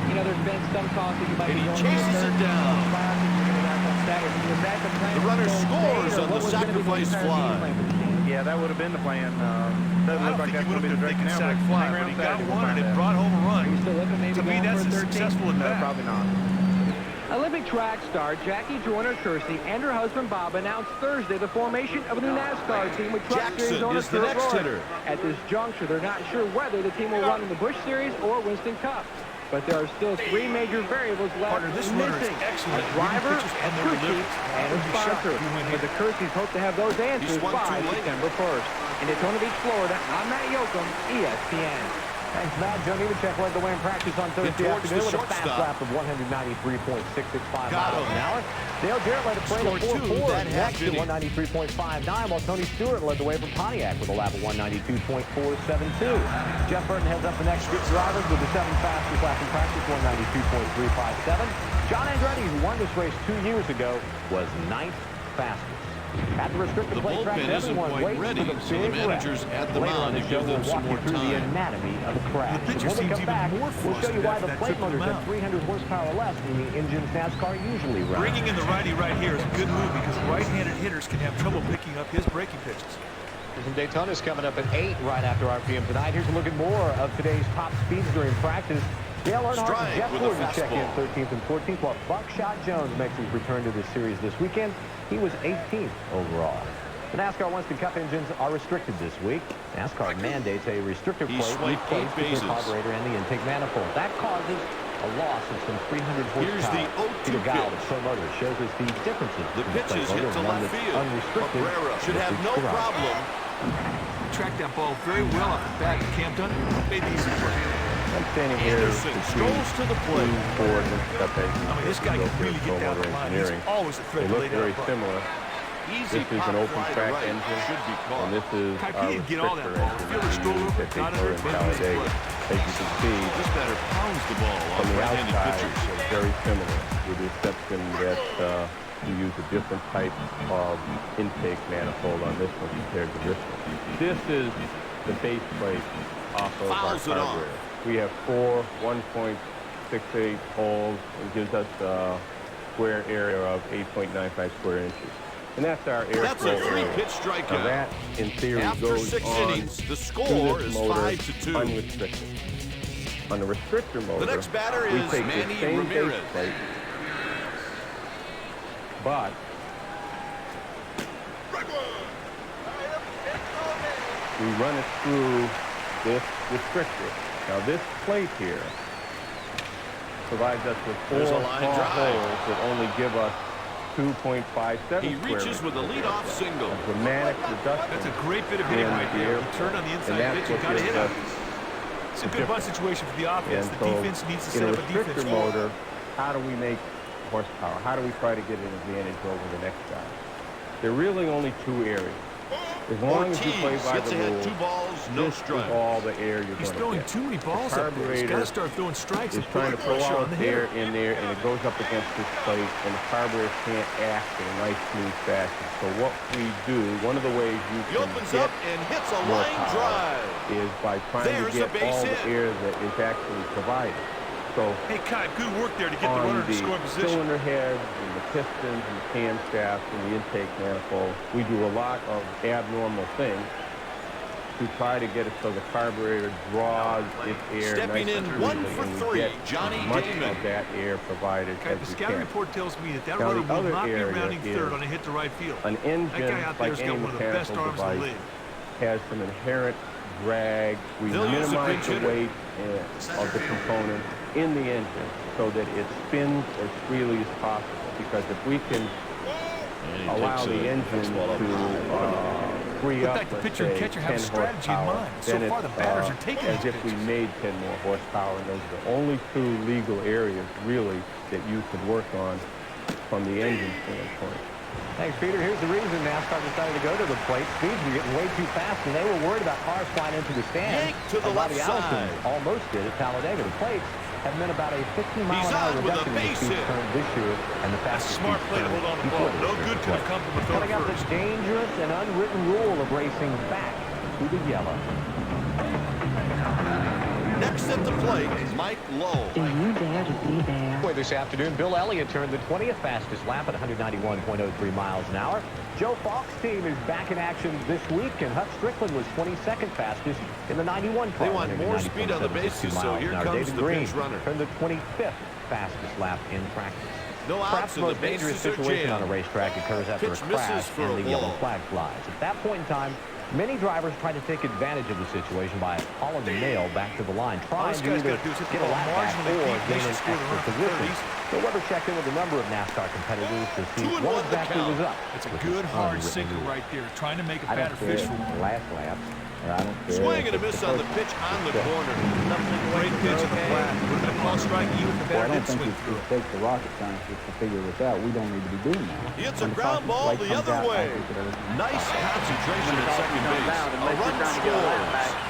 You know, there's been some talk that you might be going chases it down. The runner scores on the sacrifice fly. Yeah, that would have been the plan. Doesn't look like that's going to be the direction now. Sack fly, but he got one and it brought home a run. To me, that's a successful at bat. Probably not. Olympic track star Jackie Joyner-Kersee and her husband Bob announced Thursday the formation of a new NASCAR team with Truck Series owner Kurt Roy. At this juncture, they're not sure whether the team will run in the Busch Series or Winston Cup. But there are still three major variables left missing: a driver, a crew chief, and a sponsor. But the Kerseys hope to have those answers by September 1st. In Daytona Beach, Florida, I'm Matt Yoakum, ESPN. Thanks, Matt. Joe Nemechek led the way in practice on Thursday afternoon with a fast lap of 193.665 miles an hour. Dale Jarrett led a parade of 4.4 next to 193.59, while Tony Stewart led the way from Pontiac with a lap of 192.472. Jeff Burton heads up the next group drivers with the 7th fastest lap in practice, 192.357. John Andretti, who won this race 2 years ago, was 9th fastest. At the restricted plate track, everyone waits for the big managers at the mound to give them some more time. The anatomy of a crash. When we come back, we'll show you why the plate motors have 300 horsepower less than the engines NASCAR usually run. Bringing in the righty right here is a good move because right-handed hitters can have trouble picking up his breaking pitches. Some Daytona's coming up at 8 right after RPM tonight. Here's a look at more of today's top speeds during practice. Dale Earnhardt and Jeff Gordon check in 13th and 14th, while Buckshot Jones makes his return to this series this weekend. He was 18th overall. The NASCAR Winston Cup engines are restricted this week. NASCAR mandates a restrictor plate replace the carburetor and the intake manifold. That causes a loss of some 300 horsepower. Here's the 0-2 Peter Gall of Pro Motors shows us the differences. The pitches hit to left field. Cabrera should have no problem. Tracked that ball very well off the bat. Cam Dunn made the easy play. I'm standing here strolls to the plate. Ford and Cup engines. I mean, this guy can really get down the line. He's always a threat to lay down. They look very similar. This is an open track engine, and this is our restrictor engine that they store in Talladega. As you can see, this batter pounds the ball from the outside, it's very similar, with the exception that you use a different type of intake manifold on this one compared to this one. This is the base plate off of our carburetor. We have 4 1.68 holes. It gives us a square area of 8.95 square inches. And that's our air That's a 3-pitch strikeout. Now that, in theory, after goes 6 on innings, the score is 5-2. Unrestricted. On the restrictor motor, the next batter we is take Manny the same Ramirez. base plate, but we run it through this restrictor. Now this plate here provides us with 4 small holes that only give us 2.57 He reaches with a leadoff single. A dramatic reduction. That's a great bit of hitting right there. You turn on the inside pitch, you got to hit it. It's a good bunt situation for the offense. The defense needs to set up a defense. Motor, how do we make horsepower? How do we try to get an advantage over the next guy? There are really only 2 areas. As long as you play by the rules, 2 balls, no strike. All the air you're going to get. He's throwing too many balls up there. He's got to start throwing strikes and trying to throw out air in there, and it goes up against this plate, and the carburetor can't act in a nice, smooth fashion. So what we do, one of the ways you can get and hits a line drive is by trying to get all the air that is actually provided. So, hey, Kai, good work there to get the runner to score position. Cylinder heads and the pistons and the camshafts and the intake manifold, we do a lot of abnormal things to try to get it so the carburetor draws its air. Stepping in 1 for 3, Johnny Damon. Of that air provided Kai, the scouting report tells me that runner will not be rounding third on a hit to right field. An engine, that guy out there's got one of the best arms in the league. Has some inherent drag. We minimize the weight of the components in the engine so that it spins as freely as possible. Because if we can allow the engine to free up, the pitcher and catcher have a strategy in mind. So far, the batters are taking as if we made 10 more horsepower. And those are the only 2 legal areas, really, that you could work on from the engine standpoint. Thanks, Peter. Here's the reason NASCAR decided to go to the plate. Speeds were getting way too fast, and they were worried about cars flying into the stands. To the left side. Almost did at Talladega. The plates have been about a 15-mile-an-hour reduction in the speed turn this year, and the fastest smart play to hold on the ball. No good could have come from the third. Coming up, the dangerous and unwritten rule of racing back to the yellow. Next at the plate, Mike Lowe. Do you dare to be there? This afternoon, Bill Elliott turned the 20th fastest lap at 191.03 miles an hour. Joe Falk's team is back in action this week, and Hut Strickland was 22nd fastest in the 91 car. They want more speed on the bases, so here comes the pinch runner. Turned the 25th fastest lap in practice. No outs. Perhaps the most dangerous situation on a racetrack occurs after a crash and the yellow flag flies. At that point in time, many drivers try to take advantage of the situation by hauling the nail back to the line, trying to either get a lap back or gain an extra position. So Weber checked in with a number of NASCAR competitors to see what exactly was up. It's a good hard sinker right there, trying to make a batter fish for last lap. I don't care. Swing and a miss on the pitch on the corner. Great pitch in the flat. Would have been a call strike even if the batter did swing through. It takes the rocket scientists to figure this out. We don't need to be doing that. It's a ground ball the other way. Nice concentration at second base. A run scores.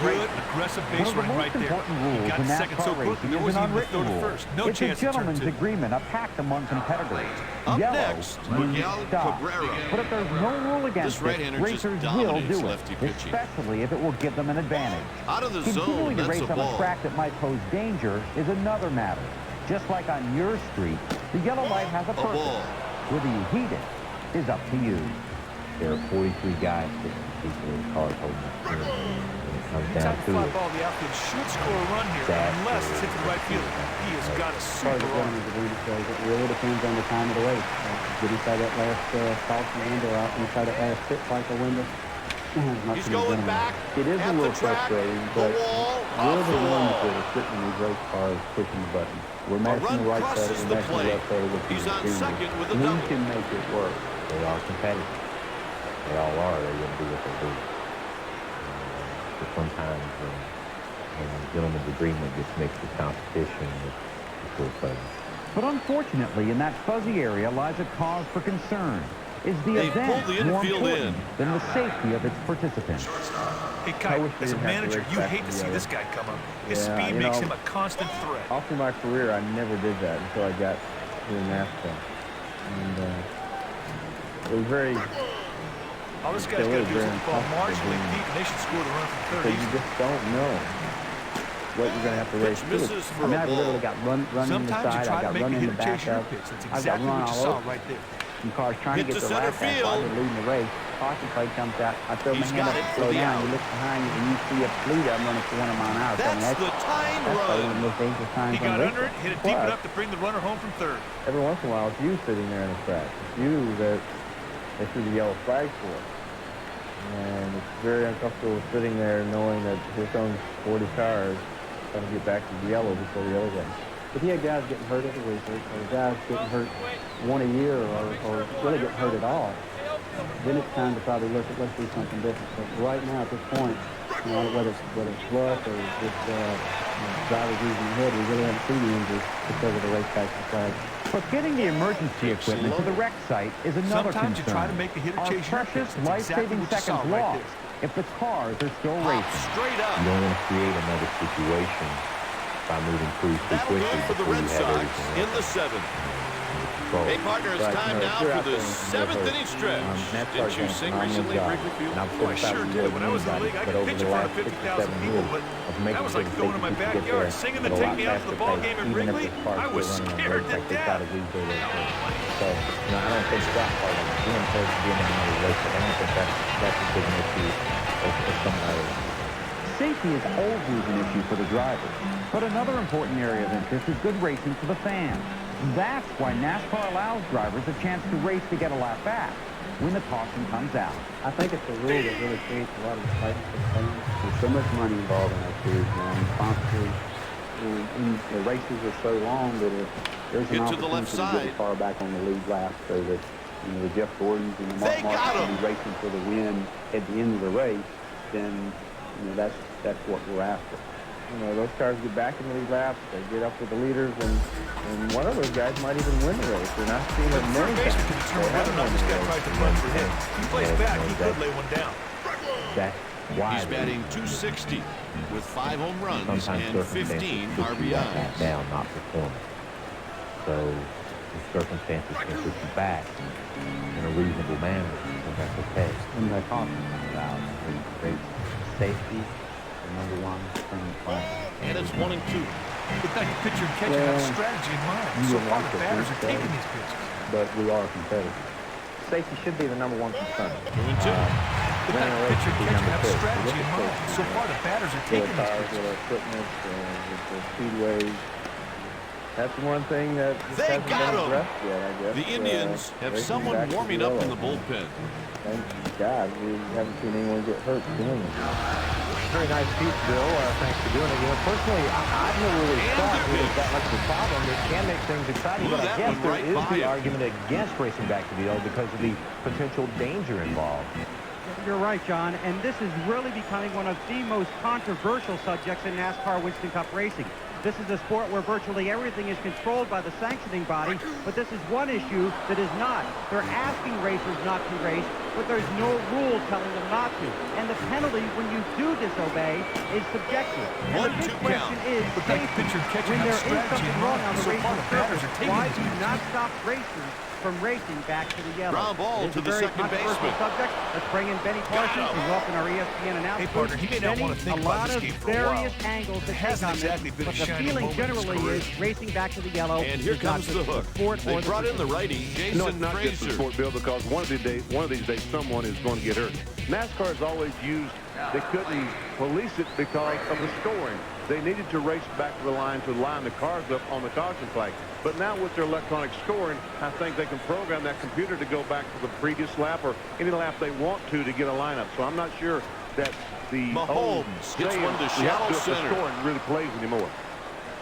Good, aggressive base run right there. He got second so quickly, there wasn't even a third at first. No chance to turn It's a gentleman's agreement, a pact among competitors. Up Yellow next, means Miguel stop. Cabrera. But if there's no rule against it, racers will do it, pitching. especially if it will give them an advantage. Out of the Continuing zone, to race that's a on ball. a track that might pose danger is another matter. Just like on your street, the yellow light has a purpose. Whether you heed it is up to you. There are 43 guys that people in cars holding the steering. Inside the fly ball, the outfield should score a run here unless it's hit to the right field. He has got a super arm. It really depends on the time of the race. Did he say that last caution window out inside that last pit cycle window? He's going back. It is a little frustrating, but we're the ones that are sitting in these race cars pushing the button. We're matching the right pedal, we're matching the left pedal with the steering. We can make it work. They are competitive. They all are. They're going to do what they do. But sometimes a gentleman's agreement just makes the competition feel fuzzy. But unfortunately, in that fuzzy area lies a cause for concern. Is the event more important than the safety of its participants? Hey, Kai, as a manager, you hate to see this guy come up. His speed makes him a constant threat. All through my career, I never did that until I got here in NASCAR. And it was very... All this guy's got to do is hit the ball marginally deep, and they should score the run from third. So you just don't know what you're going to have to race through. I mean, I've literally got run in the side, I got run in the back up, I've got run all over. Some cars trying to get the last back while they're leading the race. Caution plate comes out, I throw my hand up to slow down, you look behind you, and you see a fleet of them running for 1 mile an hour. That's the time run. That's one of the most dangerous times on the race. He got under it, hit it deep enough to bring the runner home from third. Every once in a while, it's you sitting there in the track. It's you that they threw the yellow flag for. And it's very uncomfortable sitting there knowing that here comes 40 cars trying to get back to the yellow before the other guy. if you had guys getting hurt every week, or guys getting hurt one a year, or really getting hurt at all, then it's time to probably look at, let's do something different. But right now, at this point, you know, whether it's luck or just drivers using the head, we really haven't seen the injuries because of the race package flag. But getting the emergency equipment to the wreck site is another Sometimes concern. you try to make the hitter Our chase your precious, pitch. life-saving seconds lost if the cars are still racing. Straight up. You don't want to create another situation by moving crews too quickly. For the Red Sox in the 7th. Hey, partner, it's time now for the 7th inning stretch. Didn't you sing recently at Wrigley Field? Oh, I sure did. When I was in the league, I could pitch in front of 50,000 people, but that was like going to my backyard, singing the Take Me Out to the Ball Game at Wrigley. I was scared to death. So, you know, I don't think that part of it, being told to be in another race, I don't think that's as big an issue as some others. Safety is always an issue for the drivers, but another important area of interest is good racing for the fans. That's why NASCAR allows drivers a chance to race to get a lap back when the caution comes out. I think it's a rule that really creates a lot of excitement for the fans. There's so much money involved in our series now, and sponsors, and the races are so long that if there's an opportunity to get the car back on the lead lap, so that, you know, the Jeff Gordons and the Mark Martins will be racing for the win at the end of the race, then, you know, that's what we're after. You know, those cars get back in the lead laps, they get up with the leaders, and one of those guys might even win the race. And I've seen it many times. Can determine whether or not this guy tries to run for him. If he plays back, he could lay one down. He's batting .260 with 5 home runs and 15 RBIs. Down, not performing. So the circumstances can put you back in a reasonable manner. So that's okay. And they're talking about race safety. Number one, and it's 1 and 2. But that pitcher and catcher have a strategy in mind. So far, the batters are taking these pitches. But we are competitive. Safety should be the number one concern. 2 and 2. But that pitcher and catcher have a strategy in mind. So far, the batters are taking these pitches. With our equipment, with the speedways. That's one thing that they hasn't got been him. addressed yet, I guess. The Indians have someone warming up in the bullpen. Thank God, we haven't seen anyone get hurt doing it. Very nice speech, Bill. Thanks for doing it. You know, personally, I've never really thought it was that much of a problem. It can make things exciting, but I guess there is the argument against racing back to the yellow because of the potential danger involved. You're right, John, and this is really becoming one of the most controversial subjects in NASCAR Winston Cup racing. This is a sport where virtually everything is controlled by the sanctioning body, but this is one issue that is not. They're asking racers not to race, but there's no rule telling them not to. And the penalty when you do disobey is subjective. And the big question is safety. When there is something wrong on the racing surface, why do you not stop racers from racing back to the yellow? Ground ball to the second baseman. Subject. Let's bring in Benny Parsons, who's up in our ESPN announcement. Hey, partner, he may not want to think about this game for a while. A lot of various angles to take on this, but the feeling generally is racing back to the yellow. And here comes the hook. They brought in the righty, Jason No, it's not Frazier. just the sport, Bill, because one of these days, someone is going to get hurt. NASCAR has always used, they couldn't police it because of the scoring. They needed to race back to the line to line the cars up on the caution flag. But now with their electronic scoring, I think they can program that computer to go back to the previous lap or any lap they want to get a lineup. So I'm not sure that the Mahomes hits one to shallow center. Scoring really plays anymore.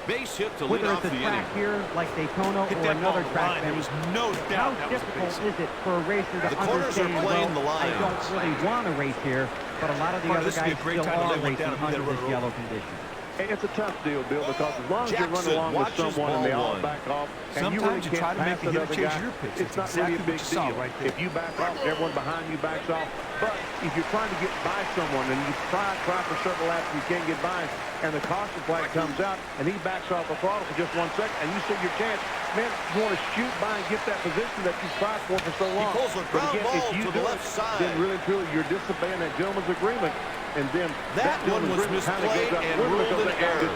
Base hit to lead off the inning. Whether it's a track here like Daytona or another track, there was no doubt how difficult is it for a racer to understand, well, I don't really want to race here, but a lot of the other guys still are racing under this yellow condition. It's a tough deal, Bill, because as long as you run along with someone and they all back off, and you really can't pass another guy, it's not really a big deal. If you back off, everyone behind you backs off. But if you're trying to get by someone and you try for several laps and you can't get by, and the caution flag comes out and he backs off the throttle for just 1 second, and you see your chance, man, you want to shoot by and get that position that you tried for so long. He pulls a ground ball to the left side. Then really and truly you're disobeying that gentleman's agreement. And then that one was misplayed and ruled an error.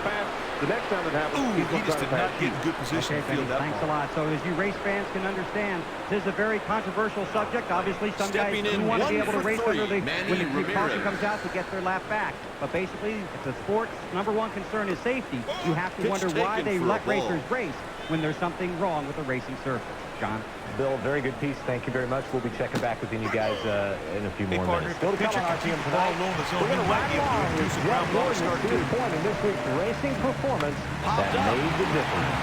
The next time it happens, he just did not get in good position to field that thanks a lot. So as you race fans can understand, this is a very controversial subject. Obviously, some guys do want to be able to race under when the caution comes out to get their lap back. But basically, if the sport's #1 concern is safety, you have to wonder why they let racers race. when there's something wrong with the racing surface. John? Bill, very good piece. Thank you very much. We'll be checking back with you guys in a few more minutes. Still to come on RPM tonight. We're going to ride along with Jeff Gordon at this point in this week's racing performance that made the difference.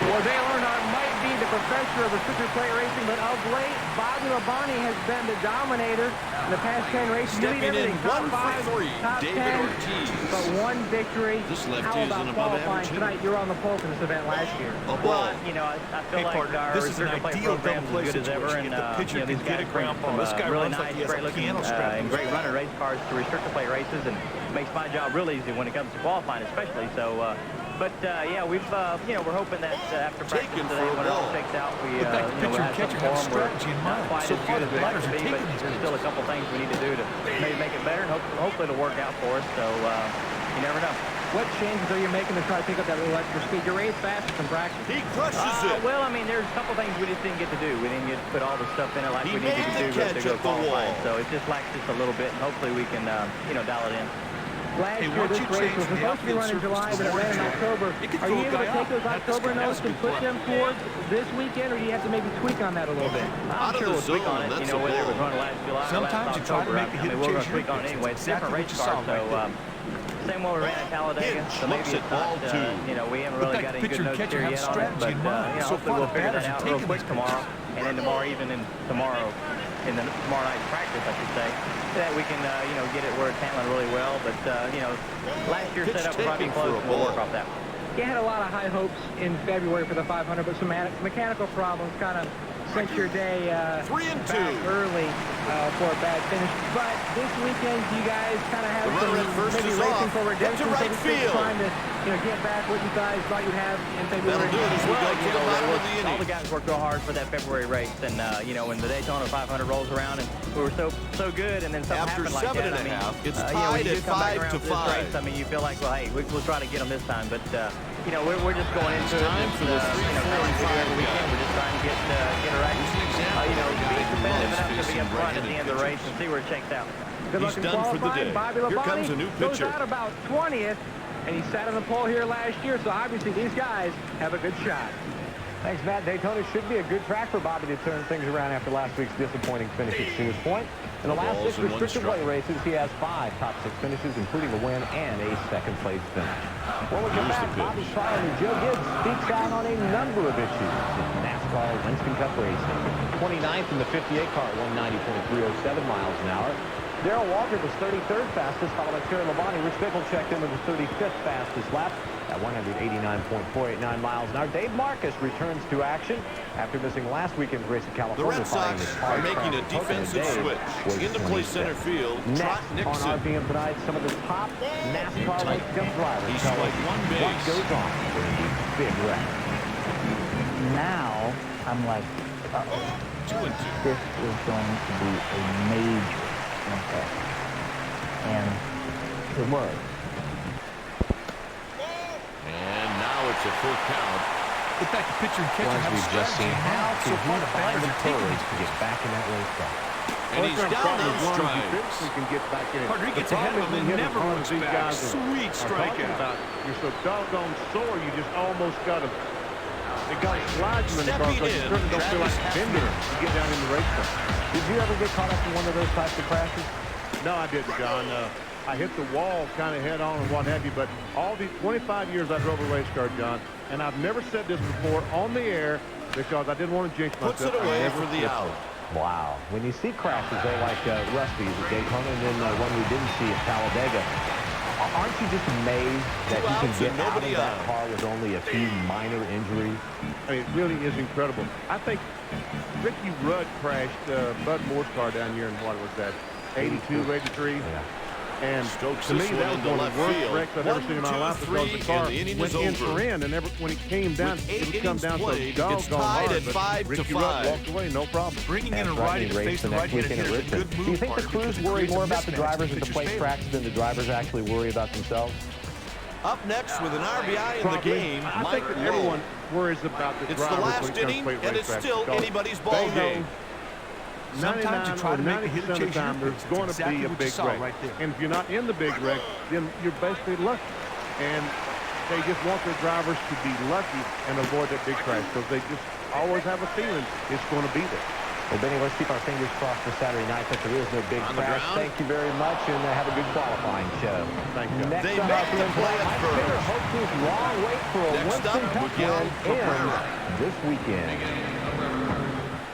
Well, Dale Earnhardt might be the professor of restricted plate racing, but of late, Bobby Labonte has been the dominator in the past 10 races. Stepping in top 1 5, for 3, top David 10, Ortiz. but one victory. This lefty How is about an above qualifying average tonight? You're on the pole for this event last year. Well, you know, I feel like partner, our this is an restricted plate ideal program is double as good as play ever, situation. and If the pitcher you know, these can get guys a bring ground some ball. This guy really runs like nice, he has a great looking, piano strap and in great his running race cars to restricted plate races, and makes my job real easy when it comes to qualifying, especially. So, yeah, we've you know, we're hoping that after practice today, when it all shakes out, we you know, we'll have some form. We're not quite as good as we'd like to be, but there's still a couple things we need to do to maybe make it better, and hopefully it'll work out for us. So you never know. What changes are you making to try to pick up that little extra speed? You're raised faster from practice. He crushes it. Well, I mean, there's a couple things we just didn't get to do. We didn't get to put all the stuff in it like He we needed made to the do catch to go at the qualifying. wall. So it just lacks just a little bit, and hopefully we can, you know, dial it in. Last year, this race was supposed to be run in July, but it ran in October. Are you able to take those October notes and put them towards this weekend, or do you have to maybe tweak on that a little bit? I'm sure we'll tweak on it, you know, whether it was run last July or last October. I mean, we're going to tweak on it anyway. It's different race cars, so same one we ran at Talladega, so maybe it's not, you know, we haven't really got any good notes here yet on it, but, you know, hopefully we'll figure that out real quick tomorrow, and then tomorrow night's practice, I should say, that we can, you know, get it where it's handling really well. But, you know, last year's setup was probably close, and we'll work off that. You had a lot of high hopes in February for the 500, but some mechanical problems kind of sent your day 3 and 2 back early for a bad finish. But this weekend, you guys kind of have some maybe racing for redemption, so to speak, trying to, you know, get back what you guys thought you'd have in February. All the guys worked real hard for that February race, and you know, when the Daytona 500 rolls around, and we were so good, and then something happened like that. After 7 and a half, it's you know, when tied you at come back around 5 to for this 5. race, I mean, you feel like, well, hey, we'll try to get them this time, but you know, we're just going into it. Time for the 3, 4, like we do every weekend. We're just trying to get it right. You know, be competitive enough to be up front at the end of the race and see where it shakes out. Good luck in qualifying. Bobby Here comes a Labonte new goes pitcher. out about 20th, and he sat on the pole here last year, so obviously these guys have a good shot. Thanks, Matt. Daytona should be a good track for Bobby to turn things around after last week's disappointing finish at Stewart Point. In the last 6 restricted plate races, he has 5 top 6 finishes, including a win and a second-place finish. When we come back, Bobby Tryon and Joe Gibbs speaks out on a number of issues in NASCAR Winston Cup racing. 29th in the 58 car at 190.307 miles an hour. Darrell Walker was 33rd fastest, followed by Terry Labonte. Rich Bickle checked in with the 35th fastest lap at 189.489 miles an hour. Dave Marcus returns to action after missing last weekend's race at California. The Red Sox are making a defensive switch. Into play center field. Next Nixon. on RPM tonight, some of the top NASCAR Winston Cup drivers. He's tell us like one base. what goes on during these big wrecks. Now, I'm like, 2 and 2. this is going to be a major impact. And it was. And now it's a full count. Get back to pitcher and catcher. As we've just seen, how can he find the courage to get back in that race car? And he's down on strikes. He can get back in. Partner, he gets ahead of him and never runs back. Sweet strikeout. You're so doggone sore, you just almost got to... It got to slide you in the car because you certainly don't feel like bending to get down in the race car. Did you ever get caught up in one of those types of crashes? No, I didn't, John. I hit the wall kind of head on and what have you, but all these 25 years I drove a race car, John, and I've never said this before on the air because I didn't want to jinx myself. Puts it away for the out. Wow. When you see crashes, though, like Rusty's at Daytona and then one we didn't see at Talladega, aren't you just amazed that you can get out of that car with only a few minor injuries? I mean, it really is incredible. I think Ricky Rudd crashed Bud Moore's car down here in, what was that, 82, 83? Yeah. And Stokes to me, that was one of the worst wrecks I've ever seen in my life because the car went in for end, and when it came down, it would come down so doggone hard. But Ricky Rudd walked away, no problem. Bringing in a righty to face the right-handed hitter is a good move. Do you think the crews worry more about the drivers at the plate tracks than the drivers actually worry about themselves? Up next with an RBI in the game, I think that everyone worries about the drivers. It's the last inning, and it's still anybody's ball game. Sometimes you try to make a hit and chase your there's going to be a big wreck. Right there. And if you're not in the big wreck, then you're basically lucky. And they just want their drivers to be lucky and avoid that big crash because they just always have a feeling it's going to be there. Well, Benny, let's keep our fingers crossed for Saturday night that there is no big crash. Thank you very much, and have a good qualifying show. Thank you. Next they up, make the play at first. hopes his long wait for a Winston Cup win ends this weekend.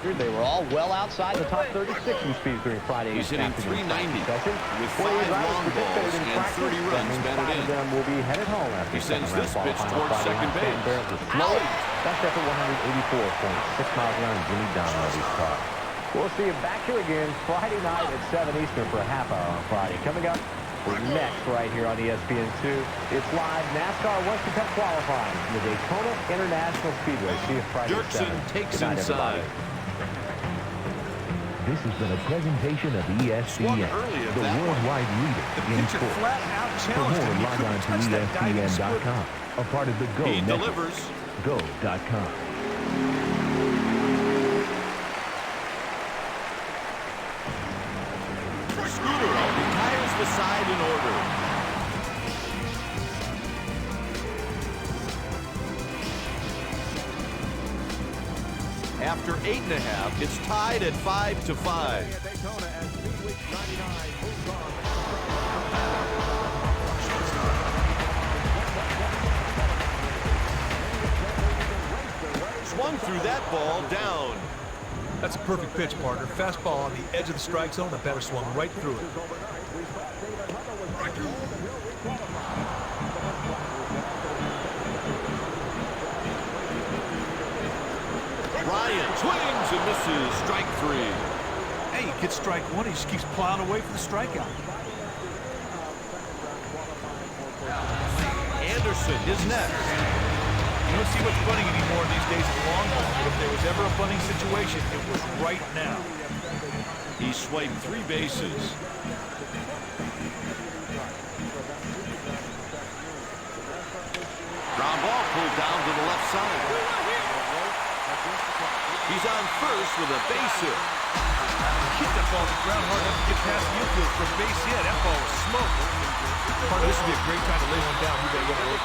They were all well outside the top 36 in speed during Friday's He's hitting 390 with 5 long balls and 30 runs batted in. Them will be headed home after he sends this pitch towards second base. That's after 184.6 miles an hour. Jimmy Donald's car. We'll see him back here again Friday night at 7 Eastern for a half hour on Friday. Coming up next right here on ESPN2, it's live NASCAR Winston Cup qualifying from the Daytona International Speedway. See you Friday at 7. Dirksen takes Good night, inside. everybody. This has been a presentation of ESPN, the worldwide leader in sports. For more, log on to ESPN.com, a part of the Go He Network. delivers. Go.com. Scooter retires the side in order. After 8.5, it's tied at 5-5. Swung through that ball down. That's a perfect pitch, partner. Fastball on the edge of the strike zone. The batter swung right through it. Ryan swings and misses. Strike 3. Hey, he gets strike 1. He just keeps plowing away for the strikeout. Anderson is next. You don't see much bunting anymore these days in long ball, but if there was ever a bunting situation, it was right now. He swiped 3 bases. Ground ball pulled down to the left side. He's on first with a base hit. Hit that ball to the ground hard enough to get past the infield for a base hit. That ball was smoked. Partner, this would be a great time to lay one down. You better get it.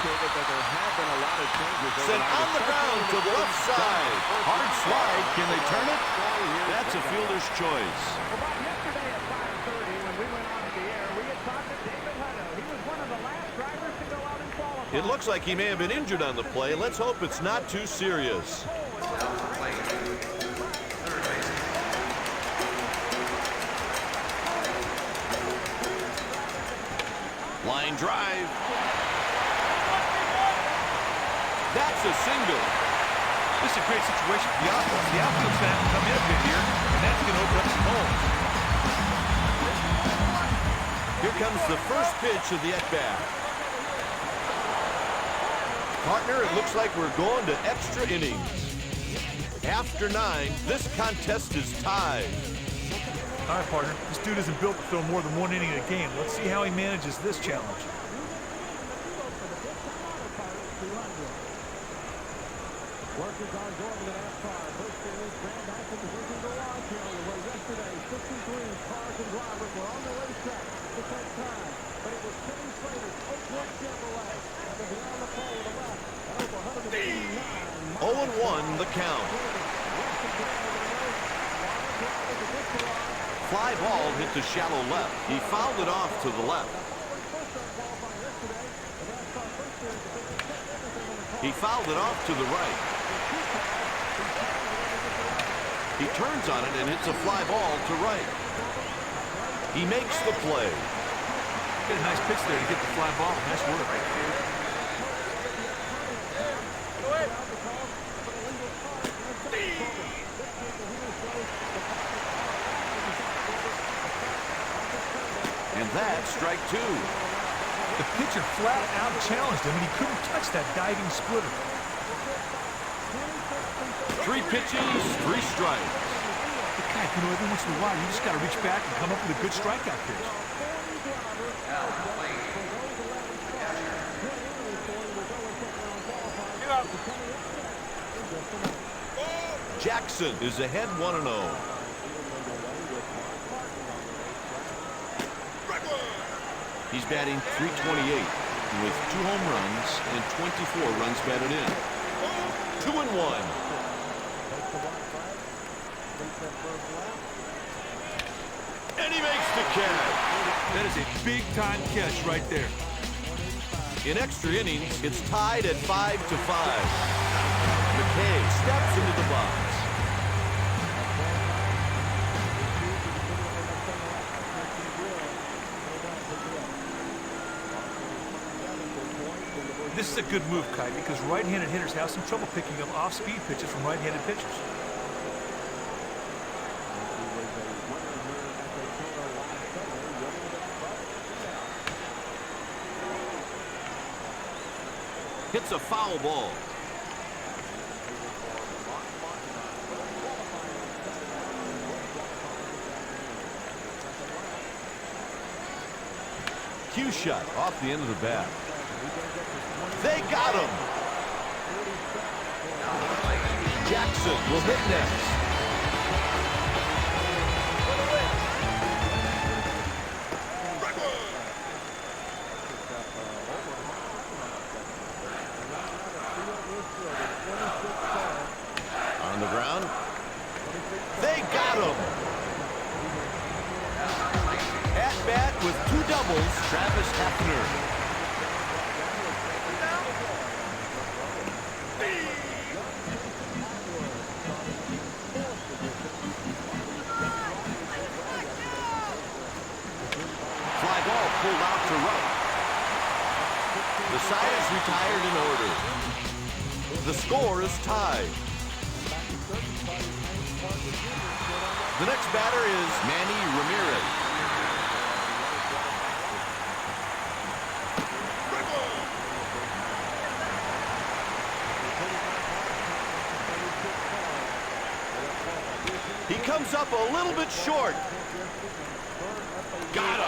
Sent on the ground to the left side. Hard slide. Can they turn it? That's a fielder's choice. It looks like he may have been injured on the play. Let's hope it's not too serious. Line drive. That's a single. This is a great situation for the offense. The outfield's going to have to come in a bit here, and that's going to open up some holes. Here comes the first pitch of the at-bat. Partner, it looks like we're going to extra innings. After 9, this contest is tied. All right, partner. This dude isn't built to throw more than 1 inning in a game. Let's see how he manages this challenge. The count. Fly ball hit the shallow left. He fouled it off to the left. He fouled it off to the right. He turns on it and hits a fly ball to right. He makes the play. Get a nice pitch there to get the fly ball. Nice work. And that's strike 2. The pitcher flat out challenged him, and he couldn't touch that diving splitter. 3 pitches, 3 strikes. God, you know, every once in a while, you just got to reach back and come up with a good strikeout pitch. Jackson is ahead 1-0. He's batting .328. with 2 home runs and 24 runs batted in. 2-1. And he makes the catch. That is a big-time catch right there. In extra innings, it's tied at 5-5. McKay steps into the box. This is a good move, Kai, because right-handed hitters have some trouble picking up off-speed pitches from right-handed pitchers. Hits a foul ball. Cue shot off the end of the bat. They got him. Jackson will hit next. On the ground. They got him. At bat with 2 doubles, Travis Hefner. Pulled out to right. The side is retired in order. The score is tied. The next batter is Manny Ramirez. He comes up a little bit short. Got him.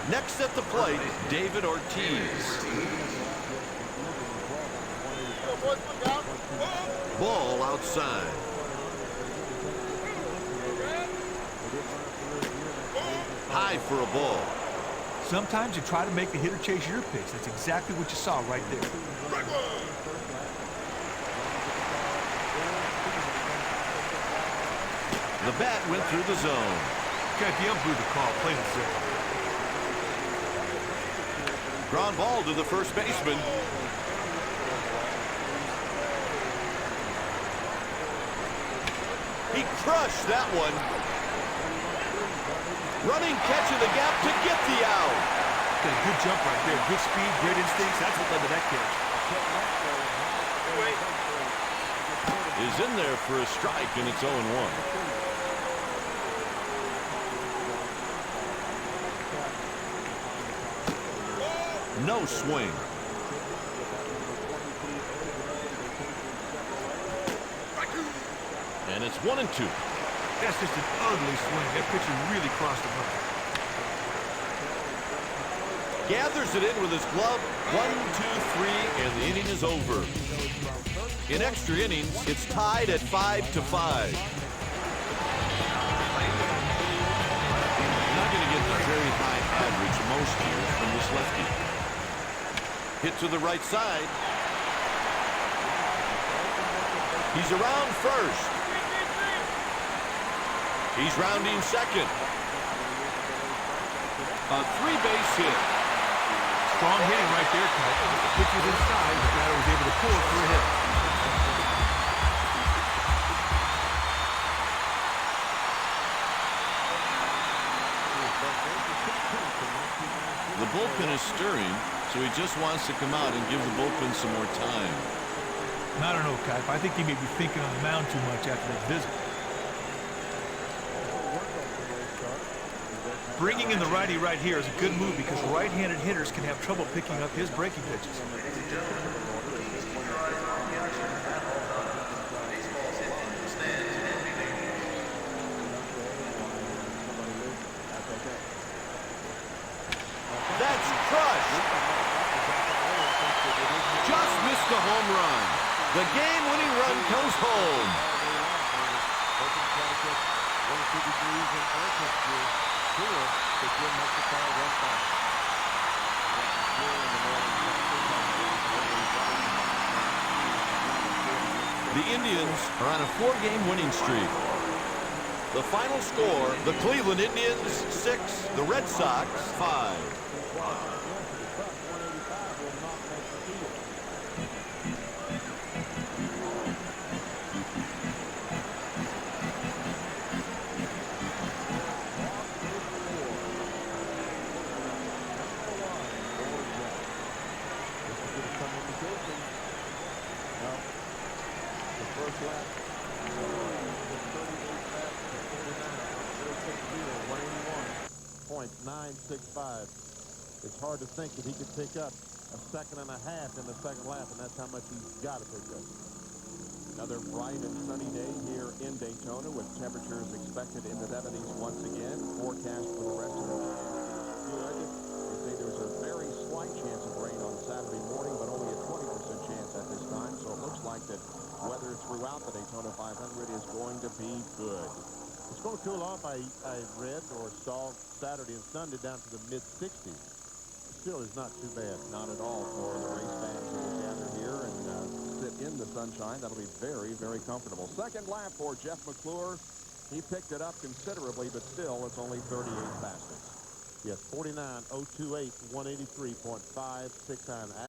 Next at the plate, David Ortiz. Ball outside. High for a ball. Sometimes you try to make the hitter chase your pitch. That's exactly what you saw right there. The bat went through the zone. Got the umpire to call, plain and simple. Ground ball to the first baseman. He crushed that one. Running catch in the gap to get the out. Got a good jump right there. Good speed, great instincts. That's what led to that catch. Is in there for a strike, and it's 0-1. No swing. And it's 1-2. That's just an ugly swing. That pitcher really crossed the line. Gathers it in with his glove. 1, 2, 3, and the inning is over. In extra innings, it's tied at 5-5. Not going to get the very high average most years from this lefty. Hit to the right side. He's around first. He's rounding second. A 3-base hit. Strong hitting right there, Kite. The pitch was inside. The batter was able to pull it for a hit. The bullpen is stirring, so he just wants to come out and give the bullpen some more time. I don't know, Kite. I think he may be thinking on the mound too much after that visit. Bringing in the righty right here is a good move because right-handed hitters can have trouble picking up his breaking pitches. That's crushed. Just missed the home run. The game-winning run comes home. 1 degrees in altitude. Here, the Jim has to call 1-5. The Indians are on a 4-game winning streak. The final score, the Cleveland Indians 6, the Red Sox 5. It's hard to think that he could pick up a second and a half in the second lap, and that's how much he's got to pick up. Another bright and sunny day here in Daytona with temperatures expected in the 70s once again. Forecast for the rest of the day good. They say there's a very slight chance of rain on Saturday morning, but only a 20% chance at this time. So it looks like that weather throughout the Daytona 500 is going to be good. It's going to cool off, I read or saw Saturday and Sunday down to the mid-60s. Still is not too bad. Not at all for the race fans who will gather here and sit in the sunshine. That'll be very, very comfortable. Second lap for Jeff McClure. He picked it up considerably, but still it's only 38 fastest. Yes, 49.028, 183.569.